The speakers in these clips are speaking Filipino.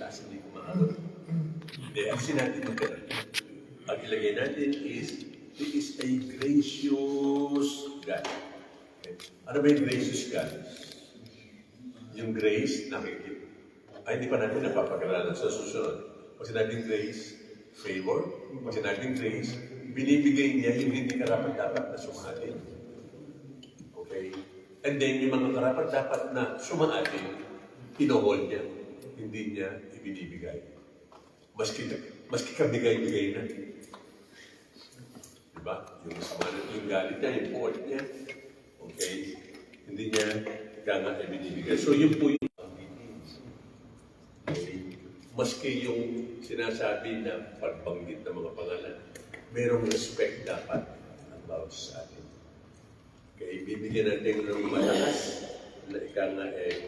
taas, hindi ko maabot. Hindi, ang sinabi ko pero, ang ilagay natin is, He is a gracious God. Okay? Ano ba yung gracious God? Yung grace, nakikita. Ay, hindi pa natin napapag-aralan sa susunod. Pag sinabing grace, favor. Pag sinabing grace, binibigay niya yung hindi karapat-dapat na sumaatin. Okay? And then, yung mga karapat-dapat na sumaatin, hinohold niya. Hindi niya ibinibigay. Maski kabigay-bigay na. Diba? Yung sama yung galit niya, yung puot niya. Okay? Hindi niya kaya ibinibigay. So, yun po yung maski yung sinasabi na pagbanggit ng mga pangalan, merong respect dapat ang bawat sa atin. Okay, bibigyan natin ng mataas na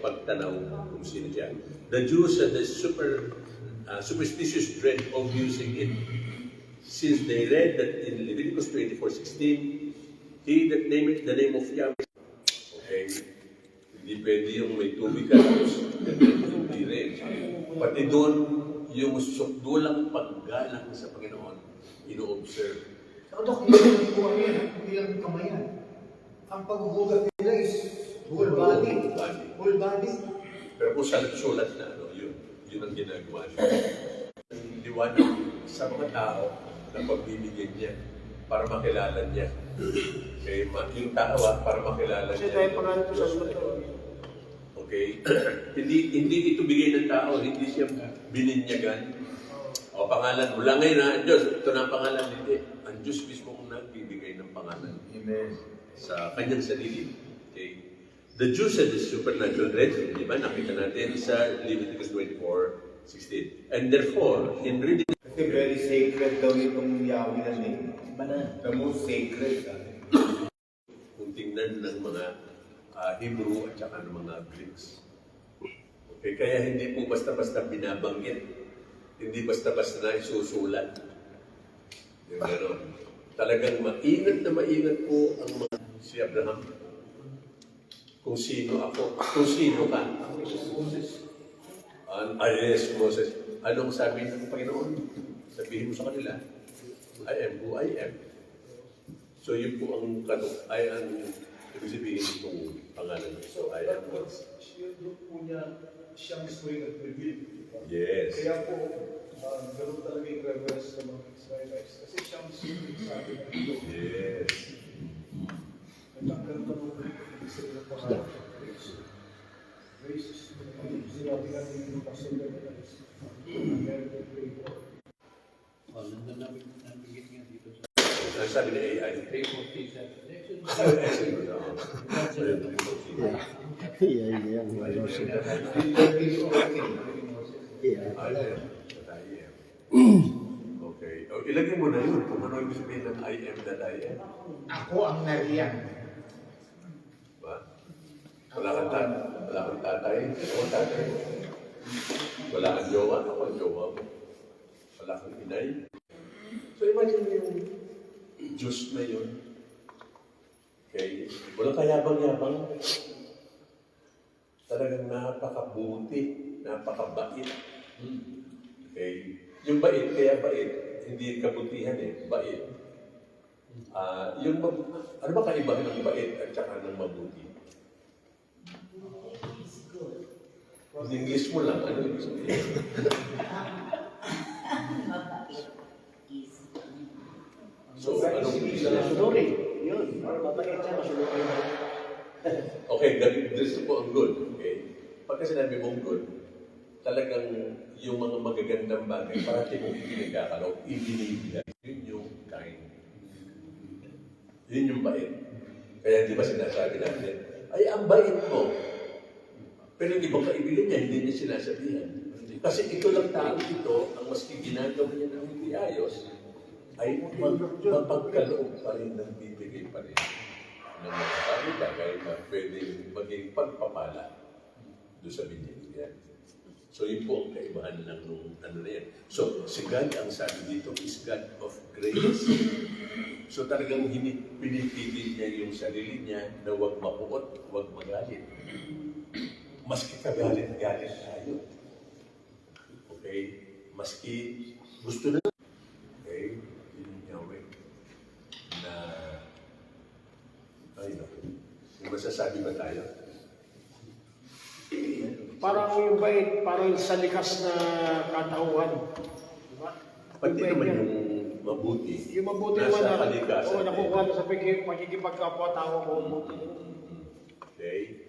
pagtanaw kung sino siya. The Jews had the superstitious dread of using it, since they read that in Leviticus 24:16, he that nameth the name of Yahweh. Okay, hindi pwede yung may tubig ka tapos hindi rin. Pati doon, yung sukdulang paggalang sa Panginoon, ino-observe. Sa Dok, hindi lang yan, hindi lang kamayan. Ang paghuhugas nila is whole body. Whole body. Pero kung sulat na, yun ang ginagawa niya. Liwanag sa mga tao na pagbibigyan niya para makilala niya. Okay, yung tao para makilala niya. Kasi tayo pangalan po sa sulat. Okay? hindi ito bigay ng tao, hindi siya bininyagan. O pangalan, mula ngayon na, ang Diyos, ito na ang pangalan, hindi. Ang Diyos mismo ang nagbibigay ng pangalan. Amen. Sa kanyang sarili. Okay? The Jews had this supernatural dread, di ba? Nakita natin sa Leviticus 24:16. And therefore, in reading... Kasi very sacred daw itong Yahweh na name. The most sacred. Kung tingnan ng mga Hebrew at saka ng mga Greeks. Okay, kaya hindi po basta-basta binabanggit. Hindi basta-basta na isusulat. Yung gano'n. Talagang maingat po ang mga si Abraham. Kung sino ako, kung sino ka. Yes, Moses. Anong sabi ng Panginoon? Sabihin mo sa kanila, I am who I am. So yun po ang ibig sabihin kung pangalan niya. So, I am God. Yung po niya, siyang mismo yung nag-reveal. Yes. Kaya po, ganoon talaga yung reverence ng mga Israelites. Kasi siyang mismo yung sabi na ito. Yes. Nagkakaroon ka ng isa ng pangalan. Grace is sinabi natin yung pastor na nila is American favor. Nabigit nga dito sa Ang sabi ni AI. Facebook teacher. Okay. Ilagay mo na yun kung ano yung sabihin ng I am that I am. Ako ang nariyan. Diba? Wala kang tatay. Ako ang tatay. Wala kang jowa. Ako ang jowa mo. Wala kang inay. So imagine yung Diyos na yun. Okay? Walang kayabang-yabang. Talagang napakabuti, napakabait. Okay? Yung bait, kaya bait, hindi kabutihan bait. Ano ba kaibahan ng bait at saka ng mabuti? In English mo lang, ano yung sabihin? So, anong Masunuri. Yun. Mabait siya, masunuri. okay, gusto po ang good. Okay? Pagka sinabi mong good, talagang yung mga magagandang bagay, parati mong ikinagkakalaw, ibinibigay. Yun yung kind. Yun yung bait. Kaya di ba sinasabi natin, ay, ang bait mo. Pero yung ibang kaibigan niya, hindi niya sinasabihan. Kasi ito lang tao ito, ang maski ginagawa niya ng hindi ayos, ay mapagkaloob pa rin ng bibigay pa rin ng mga pamilya kahit na pwede maging pagpapala doon sa binibigyan. So yun po ang kaibahan lang nung ano na yan. So si God, ang sabi dito, is God of grace. So talagang pinipilit niya yung sarili niya na huwag mapuot, huwag magalit. Maski kagalit-galit tayo. maski gusto na, okay, yun yung Yahweh, na, ay naku, may masasabi ba tayo? Parang yung bait, parang sa likas na katauhan. Diba? Pati Yung naman bait yung niya. mabuti, Yung mabuti naman nasa na, kalikasan. oo, nakukuha na sa pagkikipagkapwa-tao ko. Okay?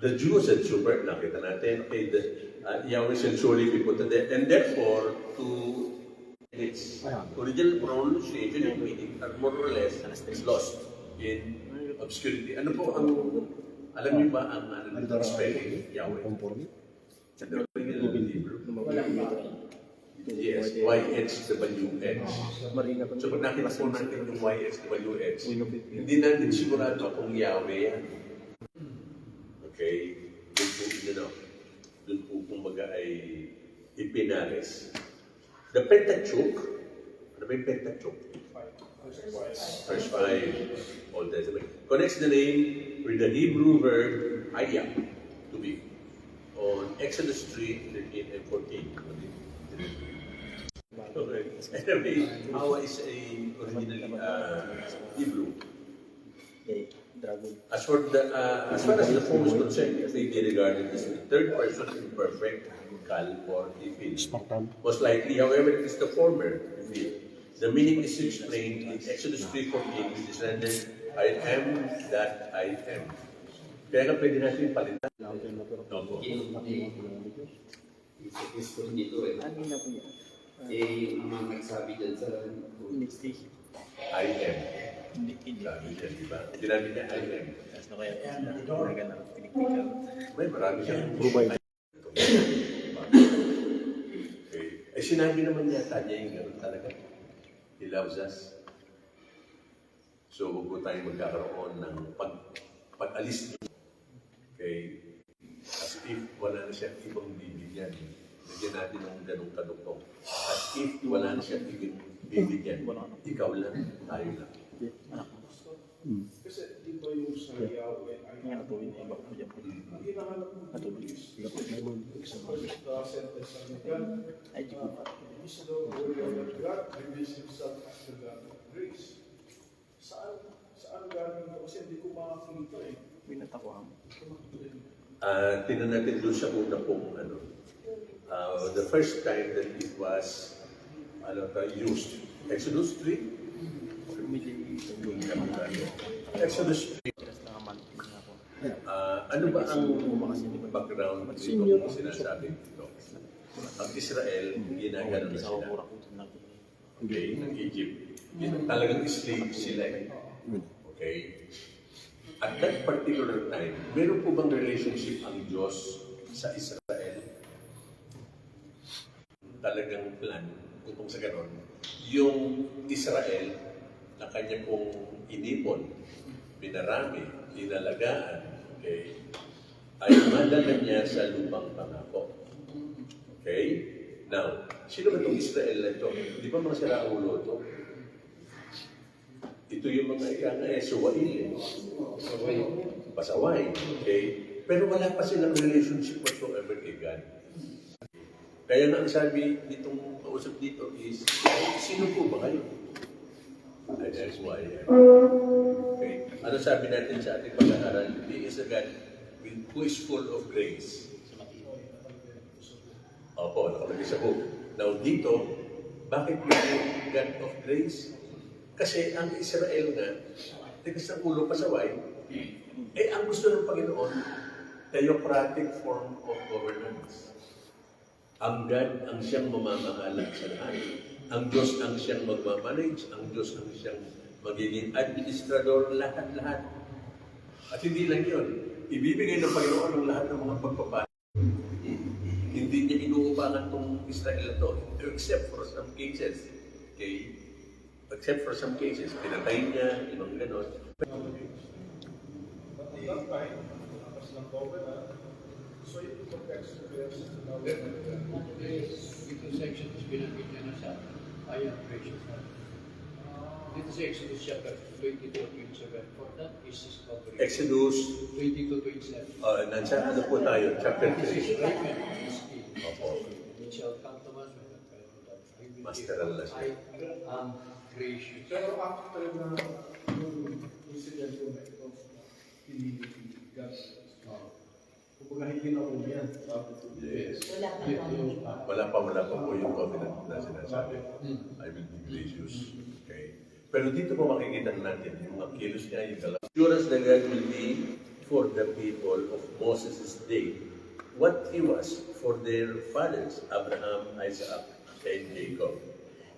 The Jews said, super, nakita natin, okay, Yahweh said, surely be put to death. And therefore, to its original pronunciation and meaning are more or less lost in obscurity. Ano po ang, alam niyo ba ang spelling Yahweh? Sa the original Hebrew? Yes, YHWH. So pag nakita po natin yung YHWH, hindi natin sigurado kung Yahweh yan. Okay? Doon po kumbaga ay ipinalis. The Pentateuch, ano ba yung Pentateuch? Verse 5, Old Testament, connects the name with the Hebrew verb ayah, to be, on Exodus 3, 13 and 14. Okay. Anyway, Awa is a originally Hebrew. As far as the form is concerned, they regarded as the third person imperfect, kal or ifil. Most likely, however, it is the former. The meaning is explained in Exodus 3:14, which is rendered, I am that I am. Kaya nga pwede natin palitan. Opo. Isa Kristo dito eh. Eh, ang mga nagsabi dyan sa I am. Sabi niya, di ba? Sinabi niya, I am. May marami siyang okay. Eh, sinabi naman yata niya yung gano'n talaga. He loves us. So, huwag po tayong magkakaroon ng pag-alis. Okay? As if wala na siyang ibang bibigyan. Lagyan natin ng ganong kaduktong. As if wala na siyang ibang bibigyan. Ikaw lang, tayo lang. Kasi di ba yung sa Yahweh ay ang hinahanap mo is the sentence of God. Is the word of God reveals himself as the God of grace. Saan galing ito? Kasi hindi ko makakita eh. Tingnan natin doon sa una pong the first time that it was used. Exodus 3? Exodus 3. Ano ba ang background nito sinasabi dito? Ang Israel, ginagano na sila. Okay, ng Egypt. Talagang slave sila eh. Okay? At that particular time, meron po bang relationship ang Diyos sa Israel? Talagang plan, kung sa ganon, yung Israel na kanya pong inipon, pinarami, inalagaan, okay, ay madala niya sa lupang pangako. Okay? Now, sino ba itong Israel na ito? Di ba mga siraulo ito? Ito yung mga suwail, pasaway, okay? Pero wala pa silang relationship whatsoever kay God. Kaya nga ang sabi nitong kausap dito is, sino po ba kayo? And that's why, okay? Ano sabi natin sa ating pag-aaral? He is a God who is full of grace. Opo, nakalagay sa book. Now dito, bakit may God of grace? Kasi ang Israel nga, tigas ng ulo pasaway, ang gusto ng Panginoon, theocratic form of governance. Ang God ang siyang mamamahala sa lahat. Ang Diyos ang siyang magmamanage. Ang Diyos ang siyang magiging administrador, lahat-lahat. At hindi lang yun. Ibibigay ng Panginoon ang lahat ng mga pagpapala. Hindi niya inuubangan itong Israel na ito, except for some cases. Okay? Except for some cases. Pinatay niya, ibang ganon. At that time, lakas ng covenant, so yung context of the Dito sa Exodus, binanggit niya na sa ayah gracious God. Dito sa Exodus chapter 22-27, for that is his covering. Exodus, 22-27. nandiyan ano po tayo? Chapter 3. This is judgment is king. Opo. It shall come Masteral na siya. I am gracious. Pero after na yung incident ko na ito, God, kumbaga hindi na po yan. Yes. Wala pa Wala pa po yung covenant na sinasabi. I will be gracious. Okay. Pero dito po makikita natin yung mga kilos niya, yung assurance that God will be for the people of Moses' day what he was for their fathers, Abraham, Isaac, and Jacob.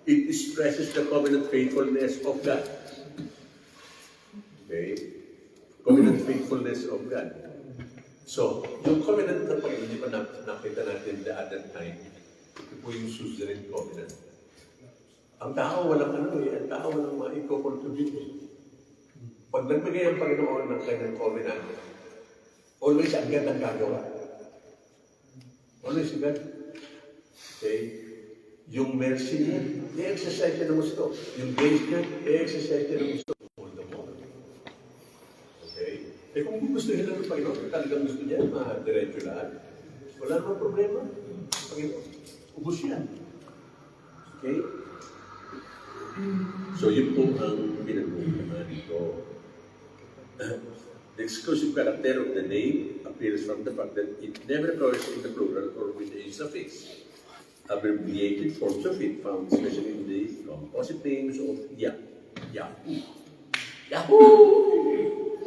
It stresses the covenant faithfulness of God. Okay? Covenant faithfulness of God. So, yung covenant na pag hindi pa nakita natin the other time, ito po yung suzerain covenant. Ang tao walang ang tao walang maiko-contribute. Pag nagbigay ang Panginoon ng kanyang covenant, always ang God ang gagawa. Always God. Okay? Yung mercy niya, i-exercise niya ng gusto. Yung grace niya, i-exercise niya ng gusto. All the more. Okay? Eh kung gusto niya ng Panginoon, talagang gusto niya, diretso lahat. Wala namang problema. Panginoon, ubus yan. Okay? So yun po ang pinag-uusapan dito. The exclusive character of the name appears from the fact that it never occurs in the plural or with a suffix. Abbreviated forms of it found especially in the composite names of Yahoo. Yahoo!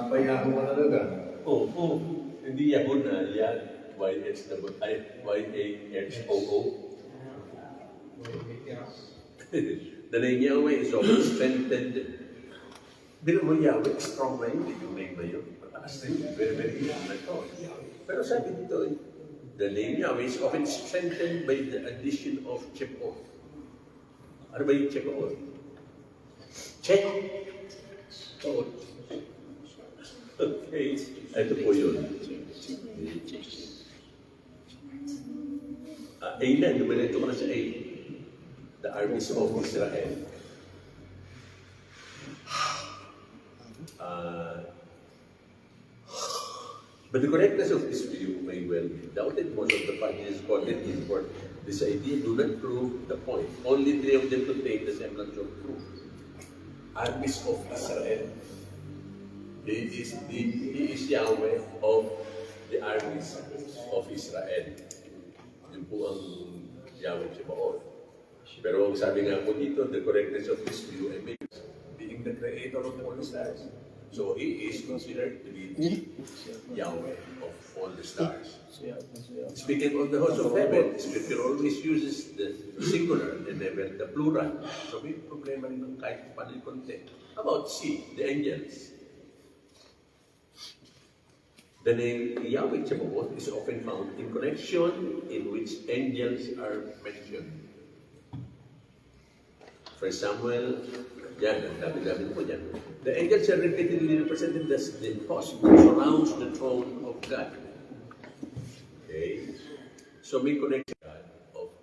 Payaho ka talaga. Oh. Hindi Yahoo na yan. Y-A-H-O-O. The name Yahweh is often strengthened. Bilang mo Yahweh, strong na yun. Yung name na yun. Mataas na yun. Very, very easy na ito. Pero sabi dito, the name Yahweh is often strengthened by the addition of Chepoth. Ano ba yung Chepoth? Chepoth. Okay. Ito po yun. A na. Numerito ko na sa A. The armies of Israel. But the correctness of this view may well be doubted. Most of the passages quoted in for this idea do not prove the point. Only 3 of them contain the semblance of truth. Armies of Israel. He is Yahweh of the armies of Israel. Yun po ang Yahweh Sabaoth. Pero ang sabi nga po dito, the correctness of this view and being the creator of all the stars. So he is considered to be Yahweh of all the stars. Speaking of the host of heaven, Scripture always uses the singular and never the plural. So may problema rin ng kahit paano yung konti. About the angels. The name Yahweh Sabaoth is often found in connection in which angels are mentioned. For Samuel, yan, ang dami-dami po dyan. The angels are repeatedly represented as the host that surrounds the throne of God. Okay? So may connection of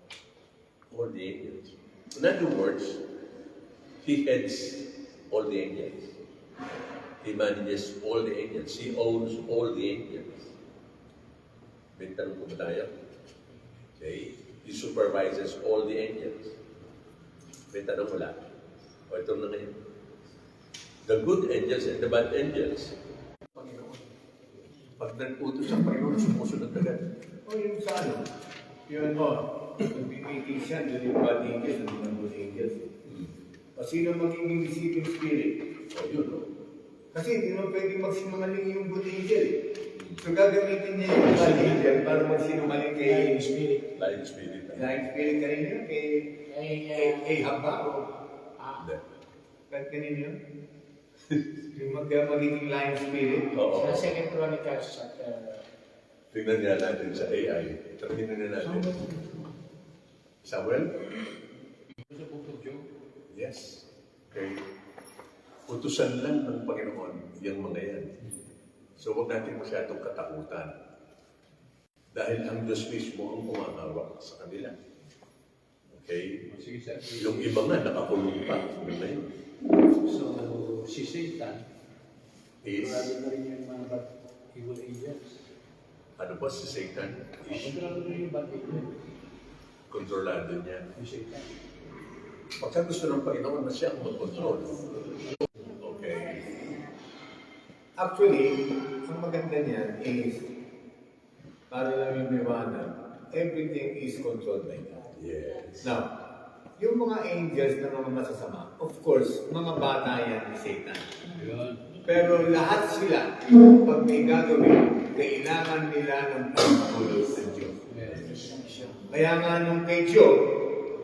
all the angels. In other words, He heads all the angels. He manages all the angels. He owns all the angels. May tanong po ba tayo? Okay? He supervises all the angels. May tanong wala. O ito na ngayon. The good angels and the bad angels. Panginoon. Pag nag-utos ang Panginoon, sumusunod agad. O yung sa ano? Yun o. Nagbibigay siya, doon yung bad angels, doon yung good angels. O sino magiging deceiving spirit? O yun, no? Kasi hindi mo pwedeng magsinungaling yung good angel. So gagamitin niya yung bad angel para magsinungaling kay Lying spirit. Lying spirit. lying spirit kanina yun, kay Ahab ba? Hindi. Kahit kanina yun? Yung magiging lying spirit. Oo. Sa Second Chronicles at Tingnan nga natin sa AI. Tingnan na natin. Samuel? Sa book of Job, Yes. Okay. Utusan lang ng Panginoon yung mga yan. So huwag natin masyadong katakutan. Dahil ang Diyos mismo ang kumahawak sa kanila. Okay? sige sir. Yung iba nga nakakulong pa. Ano yun? So, si Satan, Is, marami na rin yung mga bad evil angels. ano ba si Satan? Is, Marami na rin yung bad angels. Kontrolado niya. Yung Satan. Pagka gusto ng Panginoon na siya ang mag-control. Okay. Actually, ang maganda niyan is, para lang yung liwanag, everything is controlled by God. Yes. Now, yung mga angels na mga masasama, of course, mga bata yan ni Satan. Yun. Pero lahat sila, pag may gagawin, kailangan nila ng pagpapulot sa Diyos. Yes. Kaya nga nung kay Job,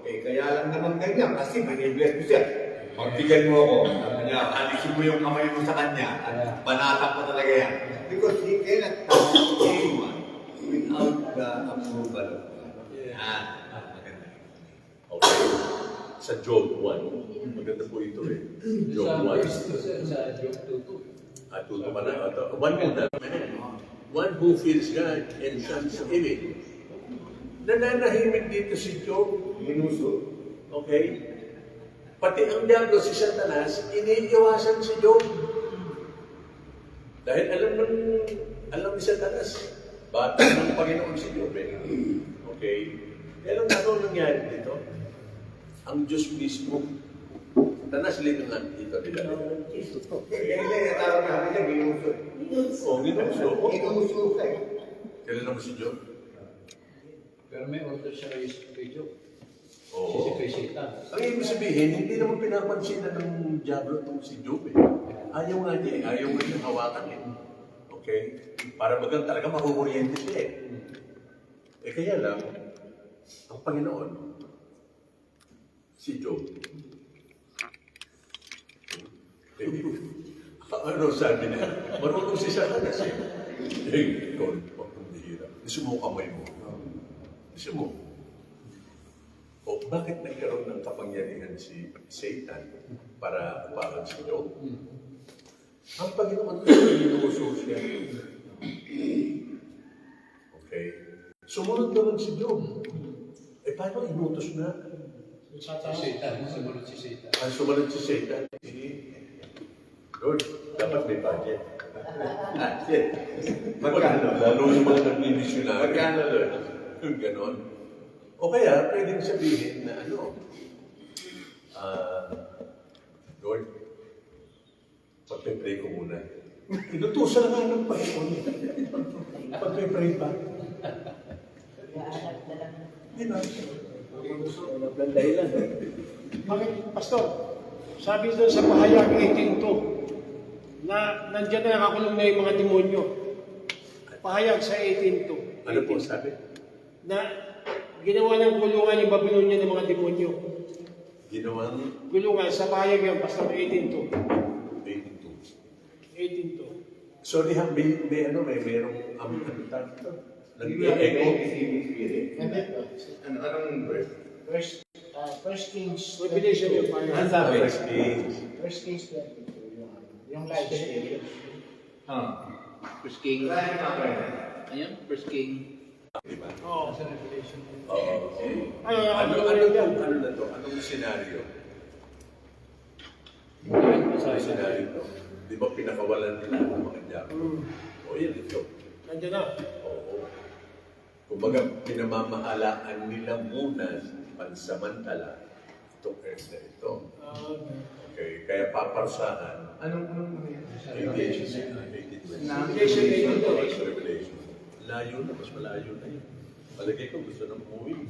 kaya lang naman ganyan, kasi manibless mo siya. Magtigan mo ako. Sabi niya, alisin mo yung kamay mo sa kanya at banatan mo talaga yan. Because he cannot touch anyone without the approval of God. Maganda. Okay. Sa Job 1. Maganda po ito eh. Job Sa 1. verse 2, sa Job 2. Tuto pa na ito. One muna. One who fears God and shuns evil. Nananahimik dito si Job. Linuso. Okay? Pati ang diablo si Satanas, iniiwasan si Job. Dahil alam ni Satanas, bata ng Panginoon si Job eh. Okay? Kaya lang ano nangyari dito? Ang Diyos mismo, Satanas linungan dito nila. Kaya natawag namin niya, linuso. O, ginuso. Linuso ka eh. Kailan naman si Job? Pero may order siya kay Job. Oo. Kay Satan. Ang ibig sabihin, hindi naman pinapansinan ng diablo itong si Job eh. Ayaw nga niya eh. Ayaw nga niya hawakan eh. Okay? Para bagang talaga makukuryente siya eh. Kaya lang, ang Panginoon, si Job. Ano sabi niya? Marunong si Satanas eh. Ikaw, pagpumihira. Gusto mo kamay mo. Gusto mo. O bakit nagkaroon ng kapangyarihan si Satan para upakan si Job? Ang Panginoon ko inuuso siya. Okay? Sumunod naman si Job. Paano inutos na? Si Satan. Sumunod si Satan. Ang sumunod si Satan, Lord, dapat may budget. Shit. Magkano? Lalo yung mga nagmimisyonario. Magkano, Lord? Yung ganon. O kaya, pwedeng sabihin na Lord, pagpe-pray ko muna. Inutusan nga ng Panginoon. Pagpe-pray pa. Di ba? Walang dahilan. Bakit, Pastor? Sabi doon sa Pahayag 18:2 na nandiyan na nakakulong na yung mga demonyo. Pahayag sa 18:2. Ano po sabi? Na ginawa ng kulungan yung Babylonia ng mga demonyo. Ginawang Kulungan, sa Pahayag yan, Pastor 18:2. 82. 18:2. Sorry ha, merong tawag ito? Nag-echo. Anong verse? First Kings, Revelation yung Ano Pahayag. sabi? First Kings 22, yung live stream. First King. Ayan, First King. Diba? Oo. Sa Revelation. Oo. Ano na to? Anong senaryo? Ano senaryo to? Di ba pinakawalan nila ang mga diablo? O yan ito. Nandiyan na. Oo. Kumbaga, pinamamahalaan nila muna pansamantala itong earth na ito. Okay, kaya paparsahan. Anong Revelation. Layo na, mas malayo na yun. Palagay ko, gusto nang umuwi.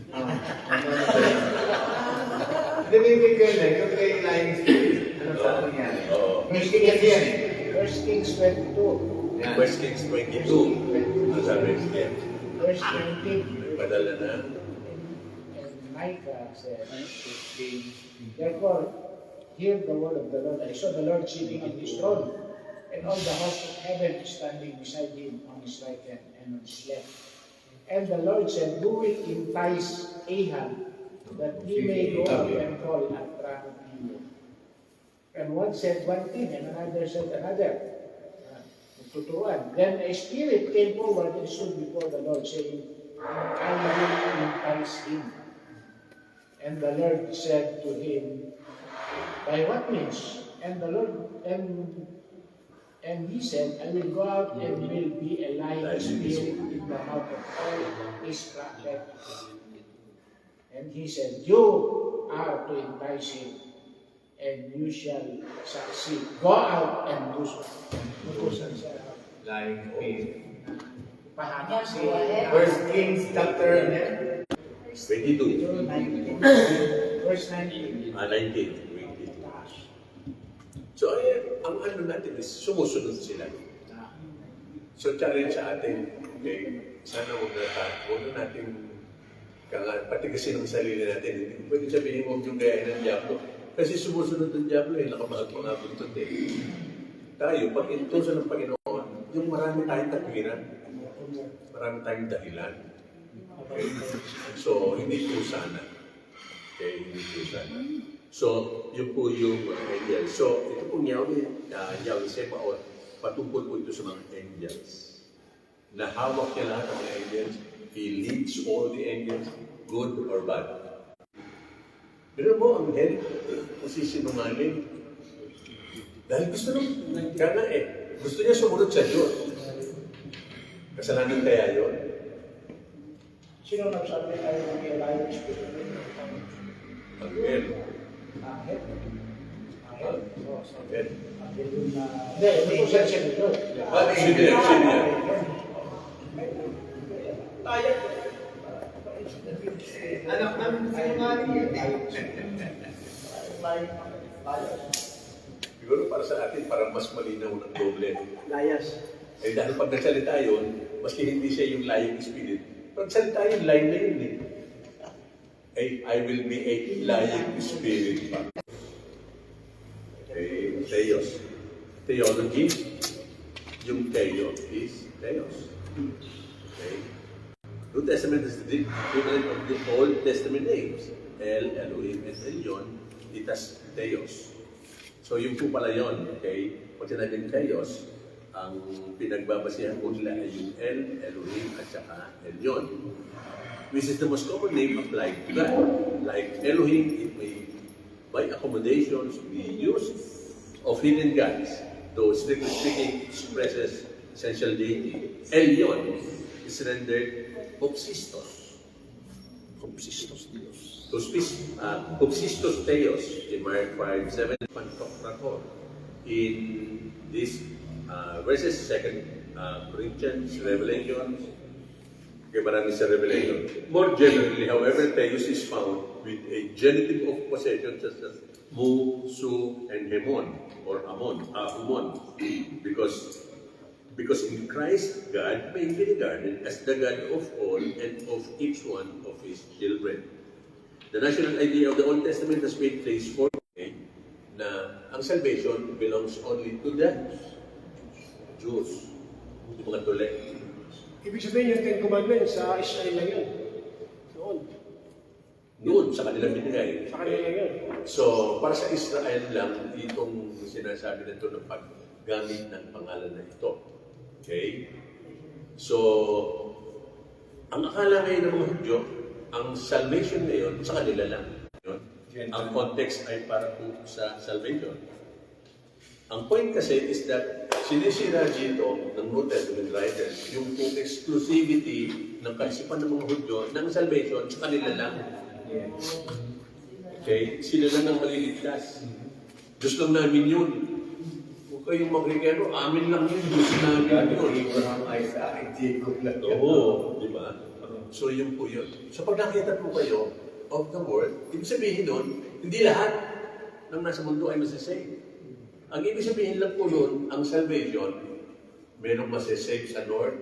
Dinibig ko na, yung kay Lying Spirit. Ano sabi niya? Oo. First Kasi Kings, yan eh. First Kings 22, Yan. First Kings 22. Ang sabi niya, verse 19, padala na. and Micah says, First King. Therefore, hear the word of the Lord. I saw the Lord sitting on his throne, and all the host of heaven standing beside him on his right hand and on his left. And the Lord said, Who will entice Ahab, that he may go up and fall at Ramoth Gilead? And one said one thing, and another said another. Tuturuan. Then a spirit came forward and stood before the Lord, saying, I will entice him. And the Lord said to him, By what means? And the Lord and he said, I will go out and will be a lying spirit in the mouth of all his prophets. And he said, you are to entice him, and you shall succeed. Go out and do so. Utusan siya. Lying faith. Pahamak si First Kings chapter 22. verse 19. 19. 22. So, ang ano natin is sumusunod sila. So, challenge sa atin, okay, sana huwag na natin patigasin ang sarili natin. Hindi pwede sabihin huwag yung gaya ng Diablo. Kasi sumusunod ng Diablo, nakamaag mga buntot eh. Tayo, pag inutusan ng Panginoon, yung marami tayong takwiran, marami tayong dahilan. Okay? So, hindi po sana. Okay, hindi po sana. So, yun po yung mga angels. So, ito pong Yahweh Sebaot, patungkol po ito sa mga angels. Nahawak niya lahat ng mga angels. He leads all the angels, good or bad. Pero mo, ang hell, kasi sinungaling. Dahil gusto nung, kaya gusto niya sumunod sa Diyos. Kasalanan kaya yun? Sino nagsabi tayo ng Elias Spirit? Ang hell. Ahit. Ang hell. Hindi, utusan siya nito. Sino yan? Anak namin sinungaling yun. Siguro para sa atin, parang mas malinaw ng doble. Layas. Eh dahil pag nagsalita yun, maski hindi siya yung lying spirit, pag salita yun, lying na yun eh. I will be a lying spirit. Okay, Theos. Theology, yung Theo is Theos. Okay. New Testament is the equivalent of the Old Testament names. El, Elohim, and Elyon, it has Theos. So yung po pala yun, okay? Pag sinabing Theos, ang pinagbabasihan po nila ay yung El, Elohim, at saka Elyon. Which is the most common name applied to God. Like Elohim, it may, by accommodations, be used of hidden gods, though strictly speaking, expresses essential deity. Elyon is rendered Opsistos. Opsistos Dios. Opsistos Theos in Mark 5:7 Pantokrator. In this verses 2 Corinthians, Revelation, okay, marami sa Revelation. More generally, however, Theos is found with a genitive of possession such as Mu, Su, and Hemon, or Amon, Humon, because in Christ, God may be regarded as the God of all and of each one of His children. The national idea of the Old Testament has made place for na ang salvation belongs only to the Jews, yung mga tuli. Ibig sabihin yung Ten Commandments sa Israel na yun. Noon, sa kanila binigay. Sa kanila yun. So, para sa Israel lang, itong sinasabi nito ng paggamit ng pangalan na ito. Okay? So, ang akala ngayon ng mga Hudyo, ang salvation ngayon, sa kanila lang. Yun. Ang context ay para po sa salvation. Ang point kasi is that sinisira dito ng New Testament writers yung exclusivity ng kaisipan ng mga Hudyo ng salvation sa kanila lang. Okay? Sila lang ang maliligtas. Diyos lang namin yun. Huwag kayong mag-regalo, amin lang yun. Diyos namin yun. Abraham, Isaac, Jacob lang. Oo, di ba? So yun po yun. So pag nakita po kayo of the world, ibig sabihin nun, hindi lahat ng nasa mundo ay masasave. Ang ibig sabihin lang po nun, ang salvation, merong masasave sa north,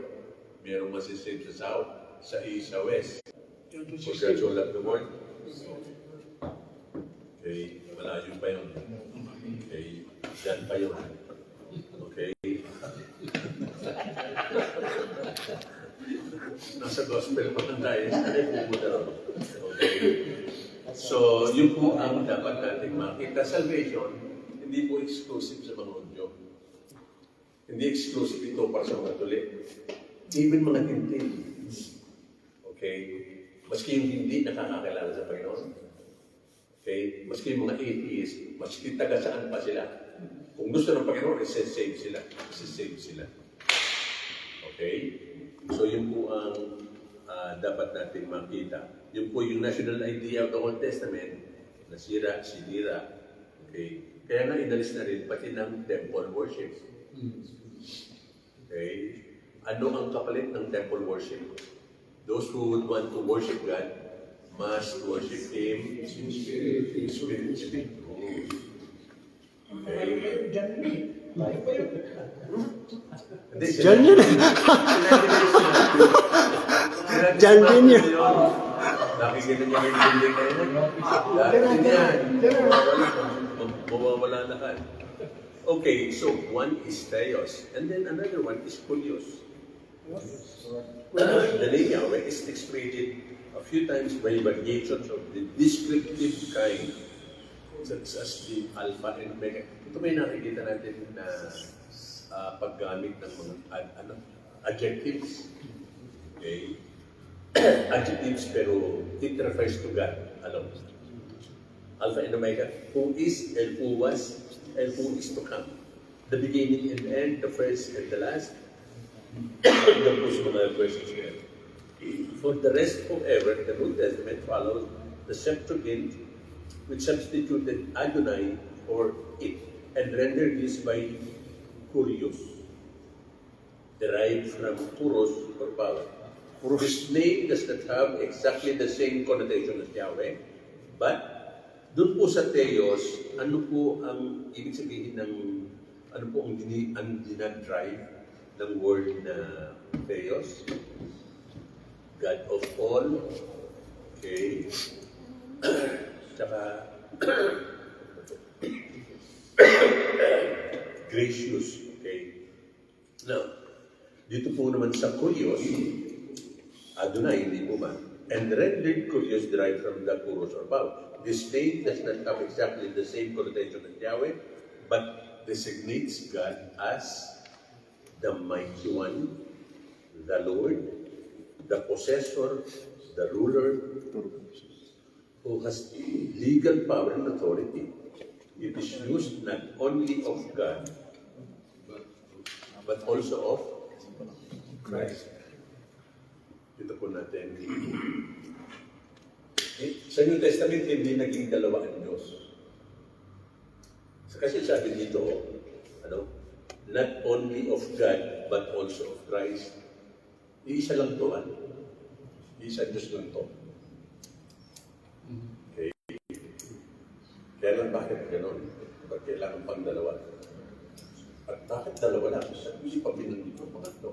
merong masasave sa south, sa east, sa west. Pagka of the world. Okay, malayo pa yun. Okay, dyan pa yun. Okay. Nasa gospel pa ng tayo, ay pupunta rin. Okay. So, yun po ang dapat natin makita. Salvation, hindi po exclusive sa mga Hudyo. Hindi exclusive ito para sa mga tuli. Even mga tintin. Okay? Maski yung hindi nakakakilala sa Panginoon. Okay? Maski yung mga atheist, maski taga saan pa sila. Kung gusto ng Panginoon, isa-save sila. Isa-save sila. Okay? So, yun po ang dapat natin makita. Yun po yung national idea of the Old Testament, nasira, sinira. Okay? Kaya nga inalis na rin pati ng temple worship. Okay? Ano ang kapalit ng temple worship? Those who would want to worship God must worship Him in spirit and truth. Okay? Tayo pa yun. Hindi, Diyan yun. Diyan din yun. Nakikita niya yung building na yun. Dahil yan. Mawawala na ka. Okay, so one is Theos, and then another one is Kurios. The name Yahweh is expressed a few times by variations of the descriptive kind, such as the Alpha and Omega. Ito may nakikita natin na paggamit ng mga adjectives. Okay? Adjectives pero it refers to God alone. Alpha and Omega, who is and who was and who is to come. The beginning and end, the first and the last. Those mga verses there. For the rest, however, the New Testament follows the Septuagint, which substituted Adonai for it, and rendered this by Kurios, derived from Kuros or power. This name does not have exactly the same connotation as Yahweh, but doon po sa Theos, ano po ang ibig sabihin ng, ano po ang dinadrive ng word na Theos? God of all, okay, tsaka gracious, okay. Now, dito po naman sa Kurios, Adonai, hindi po ba? And rendered Kurios derived from the Kuros or power. This name does not have exactly the same connotation as Yahweh, but designates God as the Mighty One, the Lord, the Possessor, the Ruler, who has legal power and authority. It is used not only of God, but also of Christ. Ito po natin. Sa New Testament, hindi naging dalawa ang Diyos. Kasi sabi dito, ano, not only of God, but also of Christ. Iisa lang to, ano? Iisa Diyos lang to. Okay. Kaya lang bakit gano'n? Bakit kailangan pang dalawa? At bakit dalawa lang? Hindi pa binanggit ko mga to.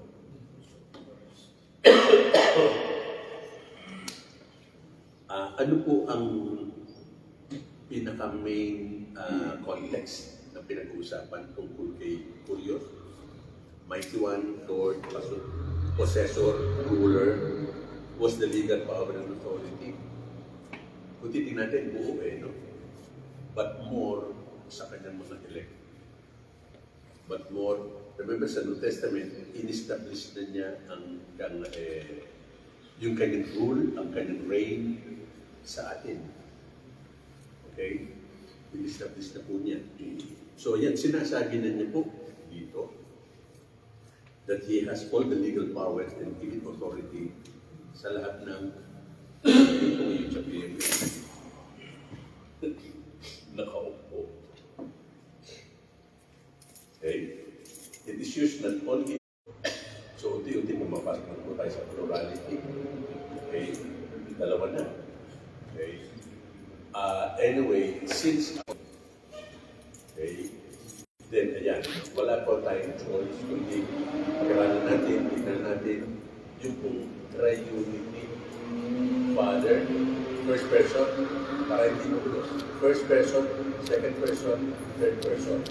Ano po ang pinaka-main context na pinag-uusapan tungkol kay Kurios? Mighty One, Lord, Possessor, Ruler, was the legal power and authority. Kung titignan natin, buo no? But more sa kanyang mga elect. But more, remember sa New Testament, in-establish na niya yung kanyang rule, ang kanyang reign sa atin. Okay? In-establish na po niya. So yan, sinasabi na niya po dito that He has all the legal powers and given authority sa lahat ng ito yung sabihin nakaupo. Okay? It is used not only so unti-unti pumapasok na po tayo sa plurality. Okay? Dalawa na. Okay? Anyway, since okay, then ayan, wala po tayong choice kundi pag-aralan natin, tignan natin yung pong triunity. Father, first person, para hindi mo gulo. First person, second person, third person.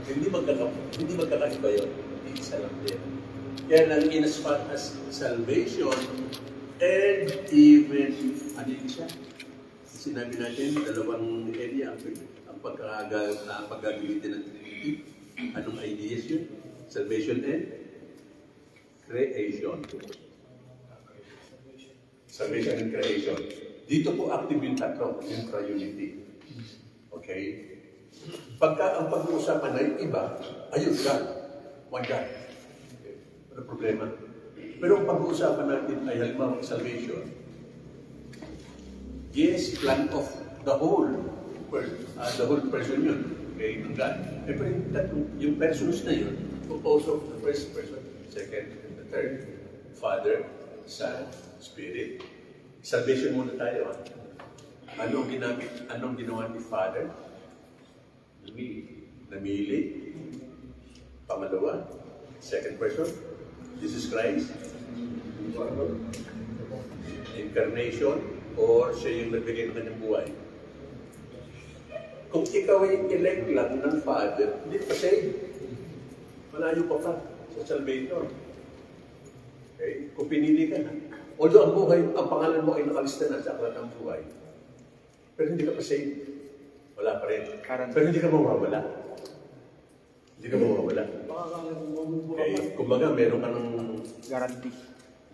Hindi magkakaiba yun. Isa lang din. Kaya lang, in as far as salvation and even, ano yun siya? Sinabi natin, dalawang area ang pagkagalitin ng Trinity. Anong ideas yun? Salvation and creation. Salvation and creation. Dito po active yung tatlo, yung triunity. Okay? Pagka ang pag-uusapan na yung iba, ayun, God. One God. Okay. Ano problema? Pero ang pag-uusapan natin ay halimbawa salvation. Yes, plan of the whole person yun. Okay, ng God. Eh, pero yung persons na yun, composed of the first person, second, and the third, Father, Son, Spirit. Salvation muna tayo. Anong ginawa ni Father? Namili. Pangalawa, second person, Jesus Christ. Incarnation, or siya yung nagbigay ng kanyang buhay. Kung ikaw ay elect lang ng Father, hindi pa save. Malayo pa sa salvation. Okay? Kung pinili ka na. Although ang pangalan mo ay nakalista na sa aklat ng buhay, pero hindi ka pa save. Wala pa rin. Pero hindi ka mawawala. Hindi ka mawawala. Okay? Kumbaga, meron ka ng Guarantee.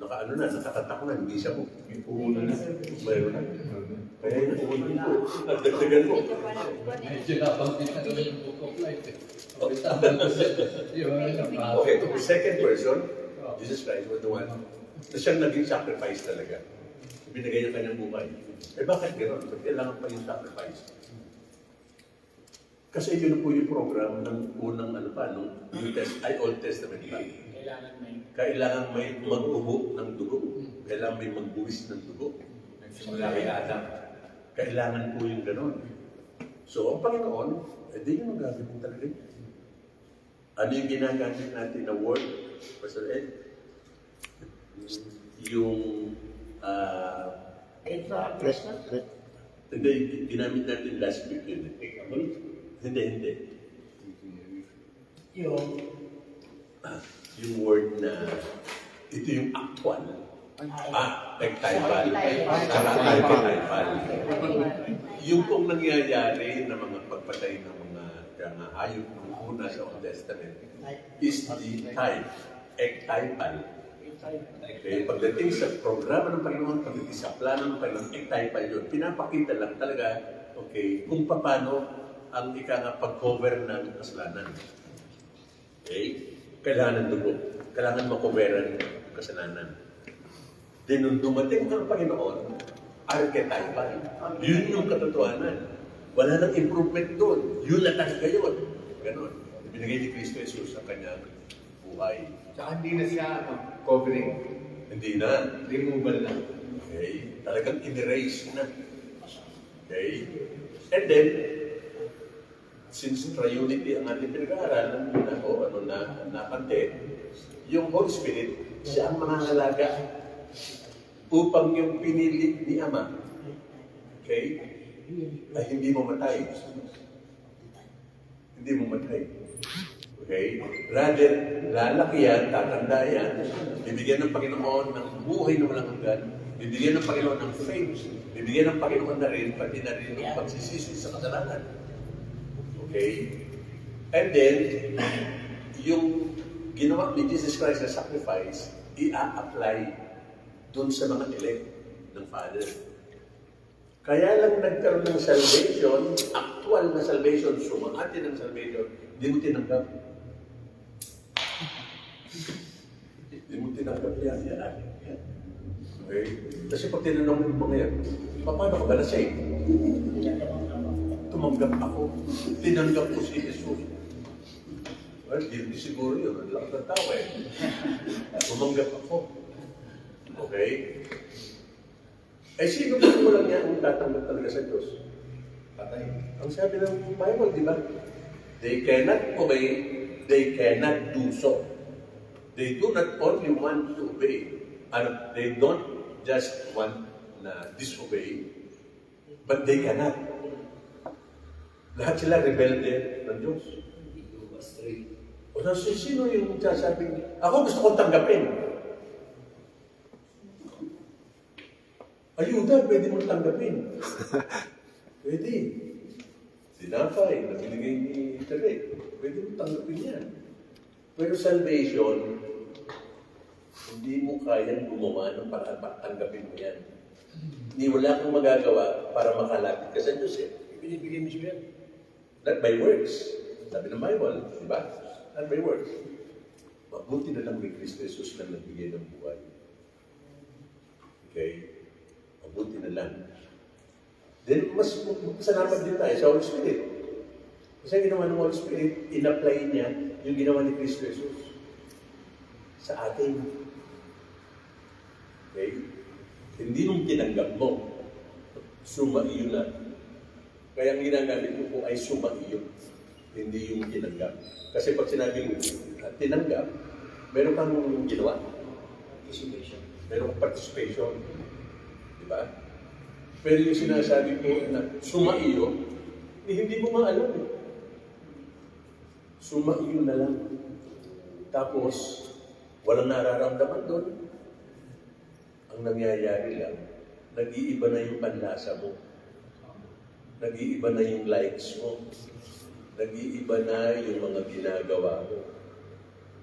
nakatatak na, hindi siya mo. May puhunan na. Mayroon na. Kaya yung puhunan ko, nagdagdagan mo. Medyo nabanggit na naman yung book of life eh. Okay, the second person, Jesus Christ was the one na siyang naging sacrifice talaga. Binigay niya kanyang buhay. Eh bakit gano'n? Ba't kailangan pa yung sacrifice? Kasi yun po yung program ng unang nung Old Testament pa. Kailangan may magbubo ng dugo. Kailangan may magbuwis ng dugo. Simula kay Adam. Kailangan po yung gano'n. So, ang Panginoon, di yun ang gagawin talaga. Ano yung ginagamit natin na word? Pastor Ed? Yung hindi, ginamit natin last week yun. Hindi. Yung word na ito yung actual. Archetypal. Archetypal. Yung pong nangyayari na mga pagpatay ng mga hayop ng una sa Old Testament is the type. Archetypal. Okay, pagdating sa programa ng Panginoon, pagdating sa plano ng Panginoon, archetypal yun. Pinapakita lang talaga, okay, kung paano ang pag-cover ng kasalanan. Okay? Kailangan ng dugo. Kailangan makoveran ng kasalanan. Then, nung dumating ang Panginoon, archetypal. Yun yung katotohanan. Wala nang improvement doon. Yun na talaga yun. Ganon. Binigay ni Kristo Jesus ang kanyang buhay. Saka hindi na siya covering. Hindi na. Removal na. Okay? Talagang in-erase na. Okay? And then, since triunity ang ating pinag-aaralan na napante, yung Holy Spirit, siya ang mangangalaga upang yung pinili ni Ama, okay, ay hindi mamatay. Hindi mamatay. Okay? Rather, lalaki yan, tatanda yan, bibigyan ng Panginoon ng buhay na walang hanggan, bibigyan ng Panginoon ng faith, bibigyan ng Panginoon na rin, pati na rin ng pagsisisi sa kasalanan. Okay? And then, yung ginawa ni Jesus Christ na sacrifice, i-apply dun sa mga elect ng Father. Kaya lang nagkaroon ng salvation, actual na salvation, sumangati ng salvation, hindi mo tinanggap. Hindi mo tinanggap yan. Okay? Kasi pag tinanong mo yung mga yan, paano ka ba na-save? Tumanggap ako. Tinanggap ko si Jesus. Well, guilty siguro yun. Ang lakas ng tao eh. Tumanggap ako. Okay? Eh, sino ba walang niya ang tatanggap talaga sa Diyos? Patay. Ang sabi ng Bible, di ba? They cannot obey, they cannot do so. They do not only want to obey, and they don't just want na disobey, but they cannot. Lahat sila rebelde ng Diyos. O sino yung sasabing, ako gusto kong tanggapin. Ayuda, pwede mong tanggapin. Pwede. Sinapay, na binigay ni Tere, pwede mong tanggapin yan. Pero salvation, hindi mo kayang gumawa ng paraan para tanggapin mo yan. Hindi wala kang magagawa para makalapit ka sa Diyos eh. Binibigay mo siya yan. Not by works. Sabi ng Bible, di ba? Not by works. Mabuti na lang may Kristo Jesus na nagbigay ng buhay. Okay? Mabuti na lang. Then, mas salamat din tayo sa Holy Spirit. Kasi ang ginawa ng Holy Spirit, in-apply niya yung ginawa ni Kristo Jesus sa atin. Okay? Hindi nung tinanggap mo, sumaiyo na. Kaya ang ginagamit mo po ay sumaiyo, hindi yung tinanggap. Kasi pag sinabing tinanggap, meron kang ginawa. Participation. Meron kang participation. Diba? Pero yung sinasabi ko na sumaiyo, hindi mo maalam eh. Sumaiyo na lang. Tapos, walang nararamdaman doon. Ang nangyayari lang, nag-iiba na yung panlasa mo. Nag-iiba na yung likes mo. Nag-iiba na yung mga ginagawa mo.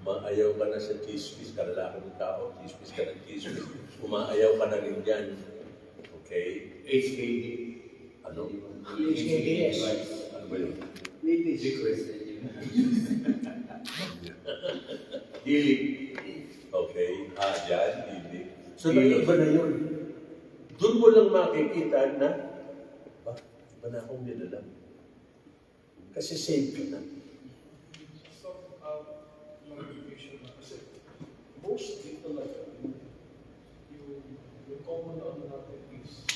Maayaw ka na sa chismis, kalalakan ng tao, chismis ka ng chismis. Umaayaw ka na rin dyan. Okay? HKD. Ano? HKDS. Ano ba yun? Healing. Okay? Dyan, hindi. So, naiba na yun. Doon mo lang makikita na, iba na akong nilalang. Kasi safe ka na. So, clarification na kasi mostly talaga yung common ano natin is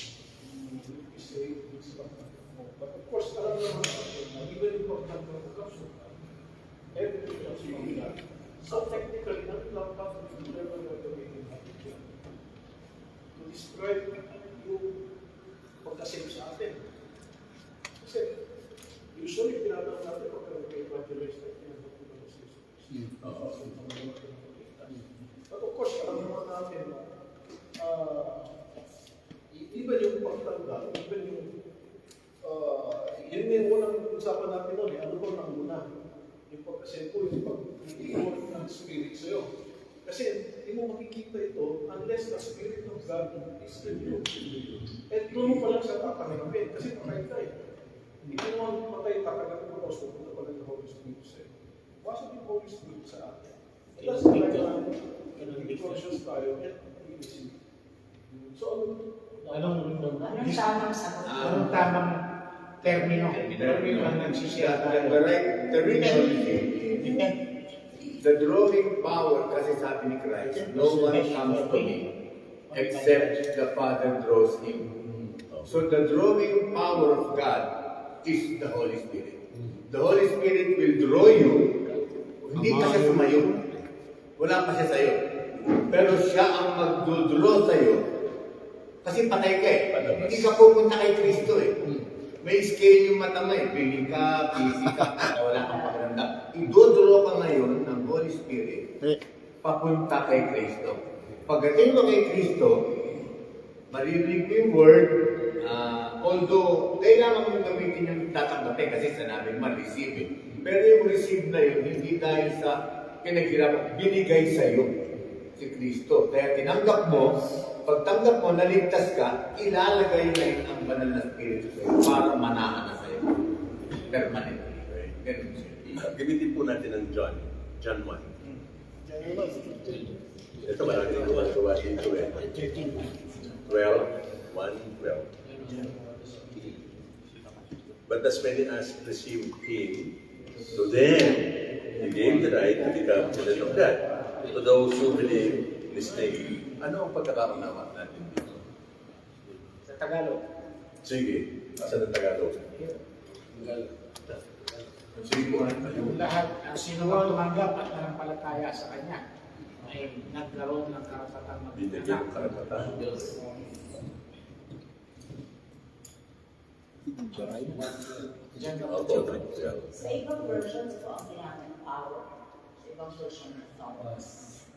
say it's not mo. But of course, alam naman natin na even important na vocation, everything else from that. So technically, not lang yung level na gamitin natin dyan. To describe yung pagkasave sa atin. Kasi usually, tinatawag natin pagka may evangelist na tinatawag ko na sa Jesus. But of course, alam naman natin na even yung pagtanda, even yung yun yung unang usapan natin noon, ano ba ang una? Yung pagkasend ko, yung pag-iwan ng Spirit sa'yo. Kasi hindi mo makikita ito unless the Spirit of God is in you. At doon mo pa lang siya tatanggapin kasi patay ka eh. Hindi mo naman patay tatanggapin mo tapos pupunta pa lang ng Holy Spirit sa'yo. Pasok yung Holy Spirit sa atin. At that's why naging conscious tayo at i-receive. So, Anong tamang sagot? anong tamang termino? Termino ang nagsisiya tayo. The right terminology. The drawing power, kasi sabi ni Christ, no one comes to me except the Father draws him. So the drawing power of God is the Holy Spirit. The Holy Spirit will draw you. Hindi pa siya sumayo. Wala pa siya sa'yo. Pero siya ang magdodraw sa'yo. Kasi patay ka eh. Hindi ka pupunta kay Kristo eh. May scale yung mata mo eh. Piling ka, busy ka, wala kang pakiramdam. Idodraw ka ngayon ng Holy Spirit papunta kay Kristo. Pagdating mo kay Kristo, maririnig mo yung word, although kailangan mong gamitin yung tatanggapin kasi sanabi mo, receive it. Pero yung receive na yun, hindi dahil sa pinaghirapan, binigay sa iyo si Kristo. Kaya tinanggap mo, pagtanggap mo, naligtas ka, ilalagay na yun ang banal na Spirit sa iyo para manahan na sa iyo. Permanently. Ganun siya. Gamitin po natin ang John 1. Ito marami ng gawa dito eh. 12, 1:12. But as many as received him, to them he gave the right to become children of God. To those who believe in his name. Ano ang pagkakaunawa natin dito? Sa Tagalog. Sige, asa ng Tagalog? Sige po, Yung lahat, sino ang tumanggap at nanampalataya sa Kanya ay nagkaroon ng karapatang binigyan ng mag-anak. karapatan. Diyan ka Opo, yeah. Sa ibang versions ito ang ginamit ng power. Sa ibang version ng authority.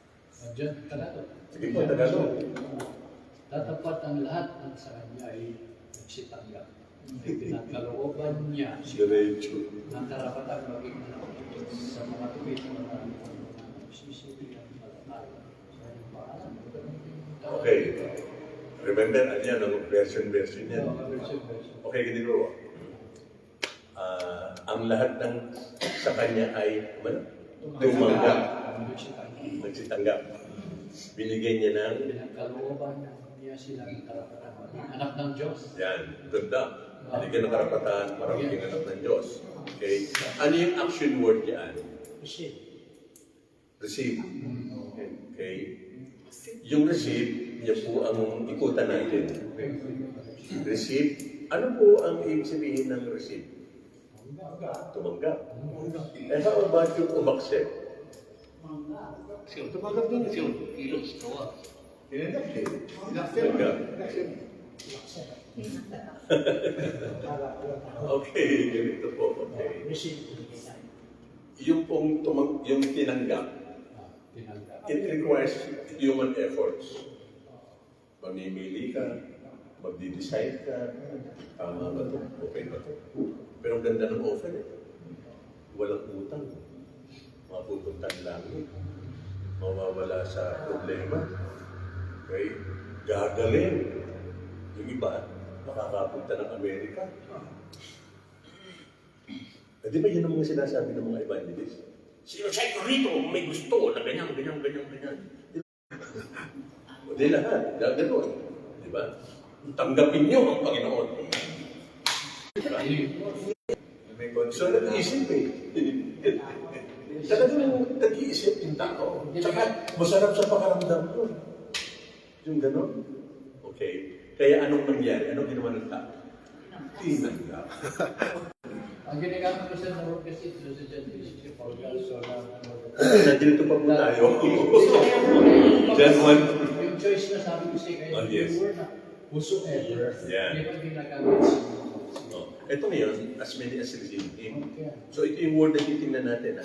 Diyan, Tagalog. Sige po, Tagalog. Tatapat ang lahat ng sa kanya ay nagsitanggap. Ay pinagkalooban niya Diretso. ng karapatang maging anak sa mga tuwid na mga nagsisipin ng malataya sa kanyang pangalan. Okay. Remember, ano yan, ang version yan. Okay, ganito. Ang lahat ng sa kanya ay, ano? Tumanggap. Nagsitang. Nagsitanggap. Binigyan niya ng Pinagkalooban niya sila ng karapatan. Anak ng Diyos. yan, ganda. Binigyan ng karapatan para maging anak ng Diyos. Okay? Ano yung action word yan? Receive. Receive. Okay? Yung receive, yan po ang ikutan natin. Receive. Ano po ang ibig sabihin ng receive? Tumanggap. Eh, how about yung umaccept? Tumanggap din siya. Tinanggap din. Tumanggap. Okay, ganito po. Okay. Receive. Yung pong yung tinanggap, Tinanggap. it requires human efforts. Mamimili ka, magdi-decide ka, tama ba ito? Okay ba ito? Pero ang ganda ng offer eh. Walang utang. Mapupuntan lang. Mawawala sa problema. Okay? Gagaling. Yung iba, makakapunta ng Amerika. Eh, di ba yun ang mga sinasabi ng mga evangelist? Sino siya rito may gusto na ganyan. O di lahat, gano'n. Di ba? Tanggapin niyo ang Panginoon. Diba? May So, nag-iisip eh. Talagang nag-iisip yung tao. Tsaka, masarap sa pakaramdam ko. Yung gano'n. Okay. Kaya anong nangyari? Anong ginawa ng tao? Tinanggap. Ang ginagamit ko sa Lord kasi ito sa John 3:64. So, Nandito pa po tayo. John 1. yung choice na sabi ko siya kayo, Oh, yes. yung word na whosoever, Yeah. hindi pa ginagamit sa Oh, ito ngayon, as many as receive Him. So ito yung word na titingnan natin.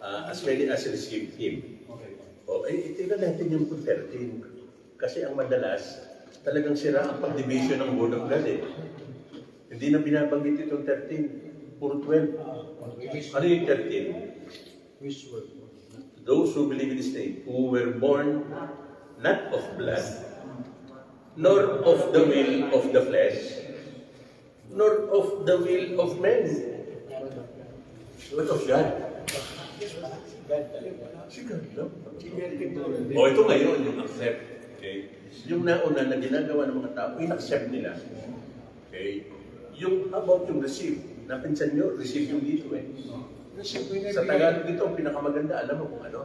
As many as receive Him. Okay. O, tingnan natin yung 13. Kasi ang madalas, talagang sira ang pag-division ng word of God eh. Hindi na binabanggit itong 13. Puro 12. Ano yung 13? Which word? Those who believe in His name, who were born not of blood, nor of the will of the flesh, nor of the will of men, but of God. Si God, no? O ito ngayon, yung accept. Okay? Yung nauna na ginagawa ng mga tao, in-accept nila. Okay? Yung about yung receive, napinsan nyo, receive yung dito eh. Sa Tagalog dito, ang pinakamaganda, alam mo kung ano?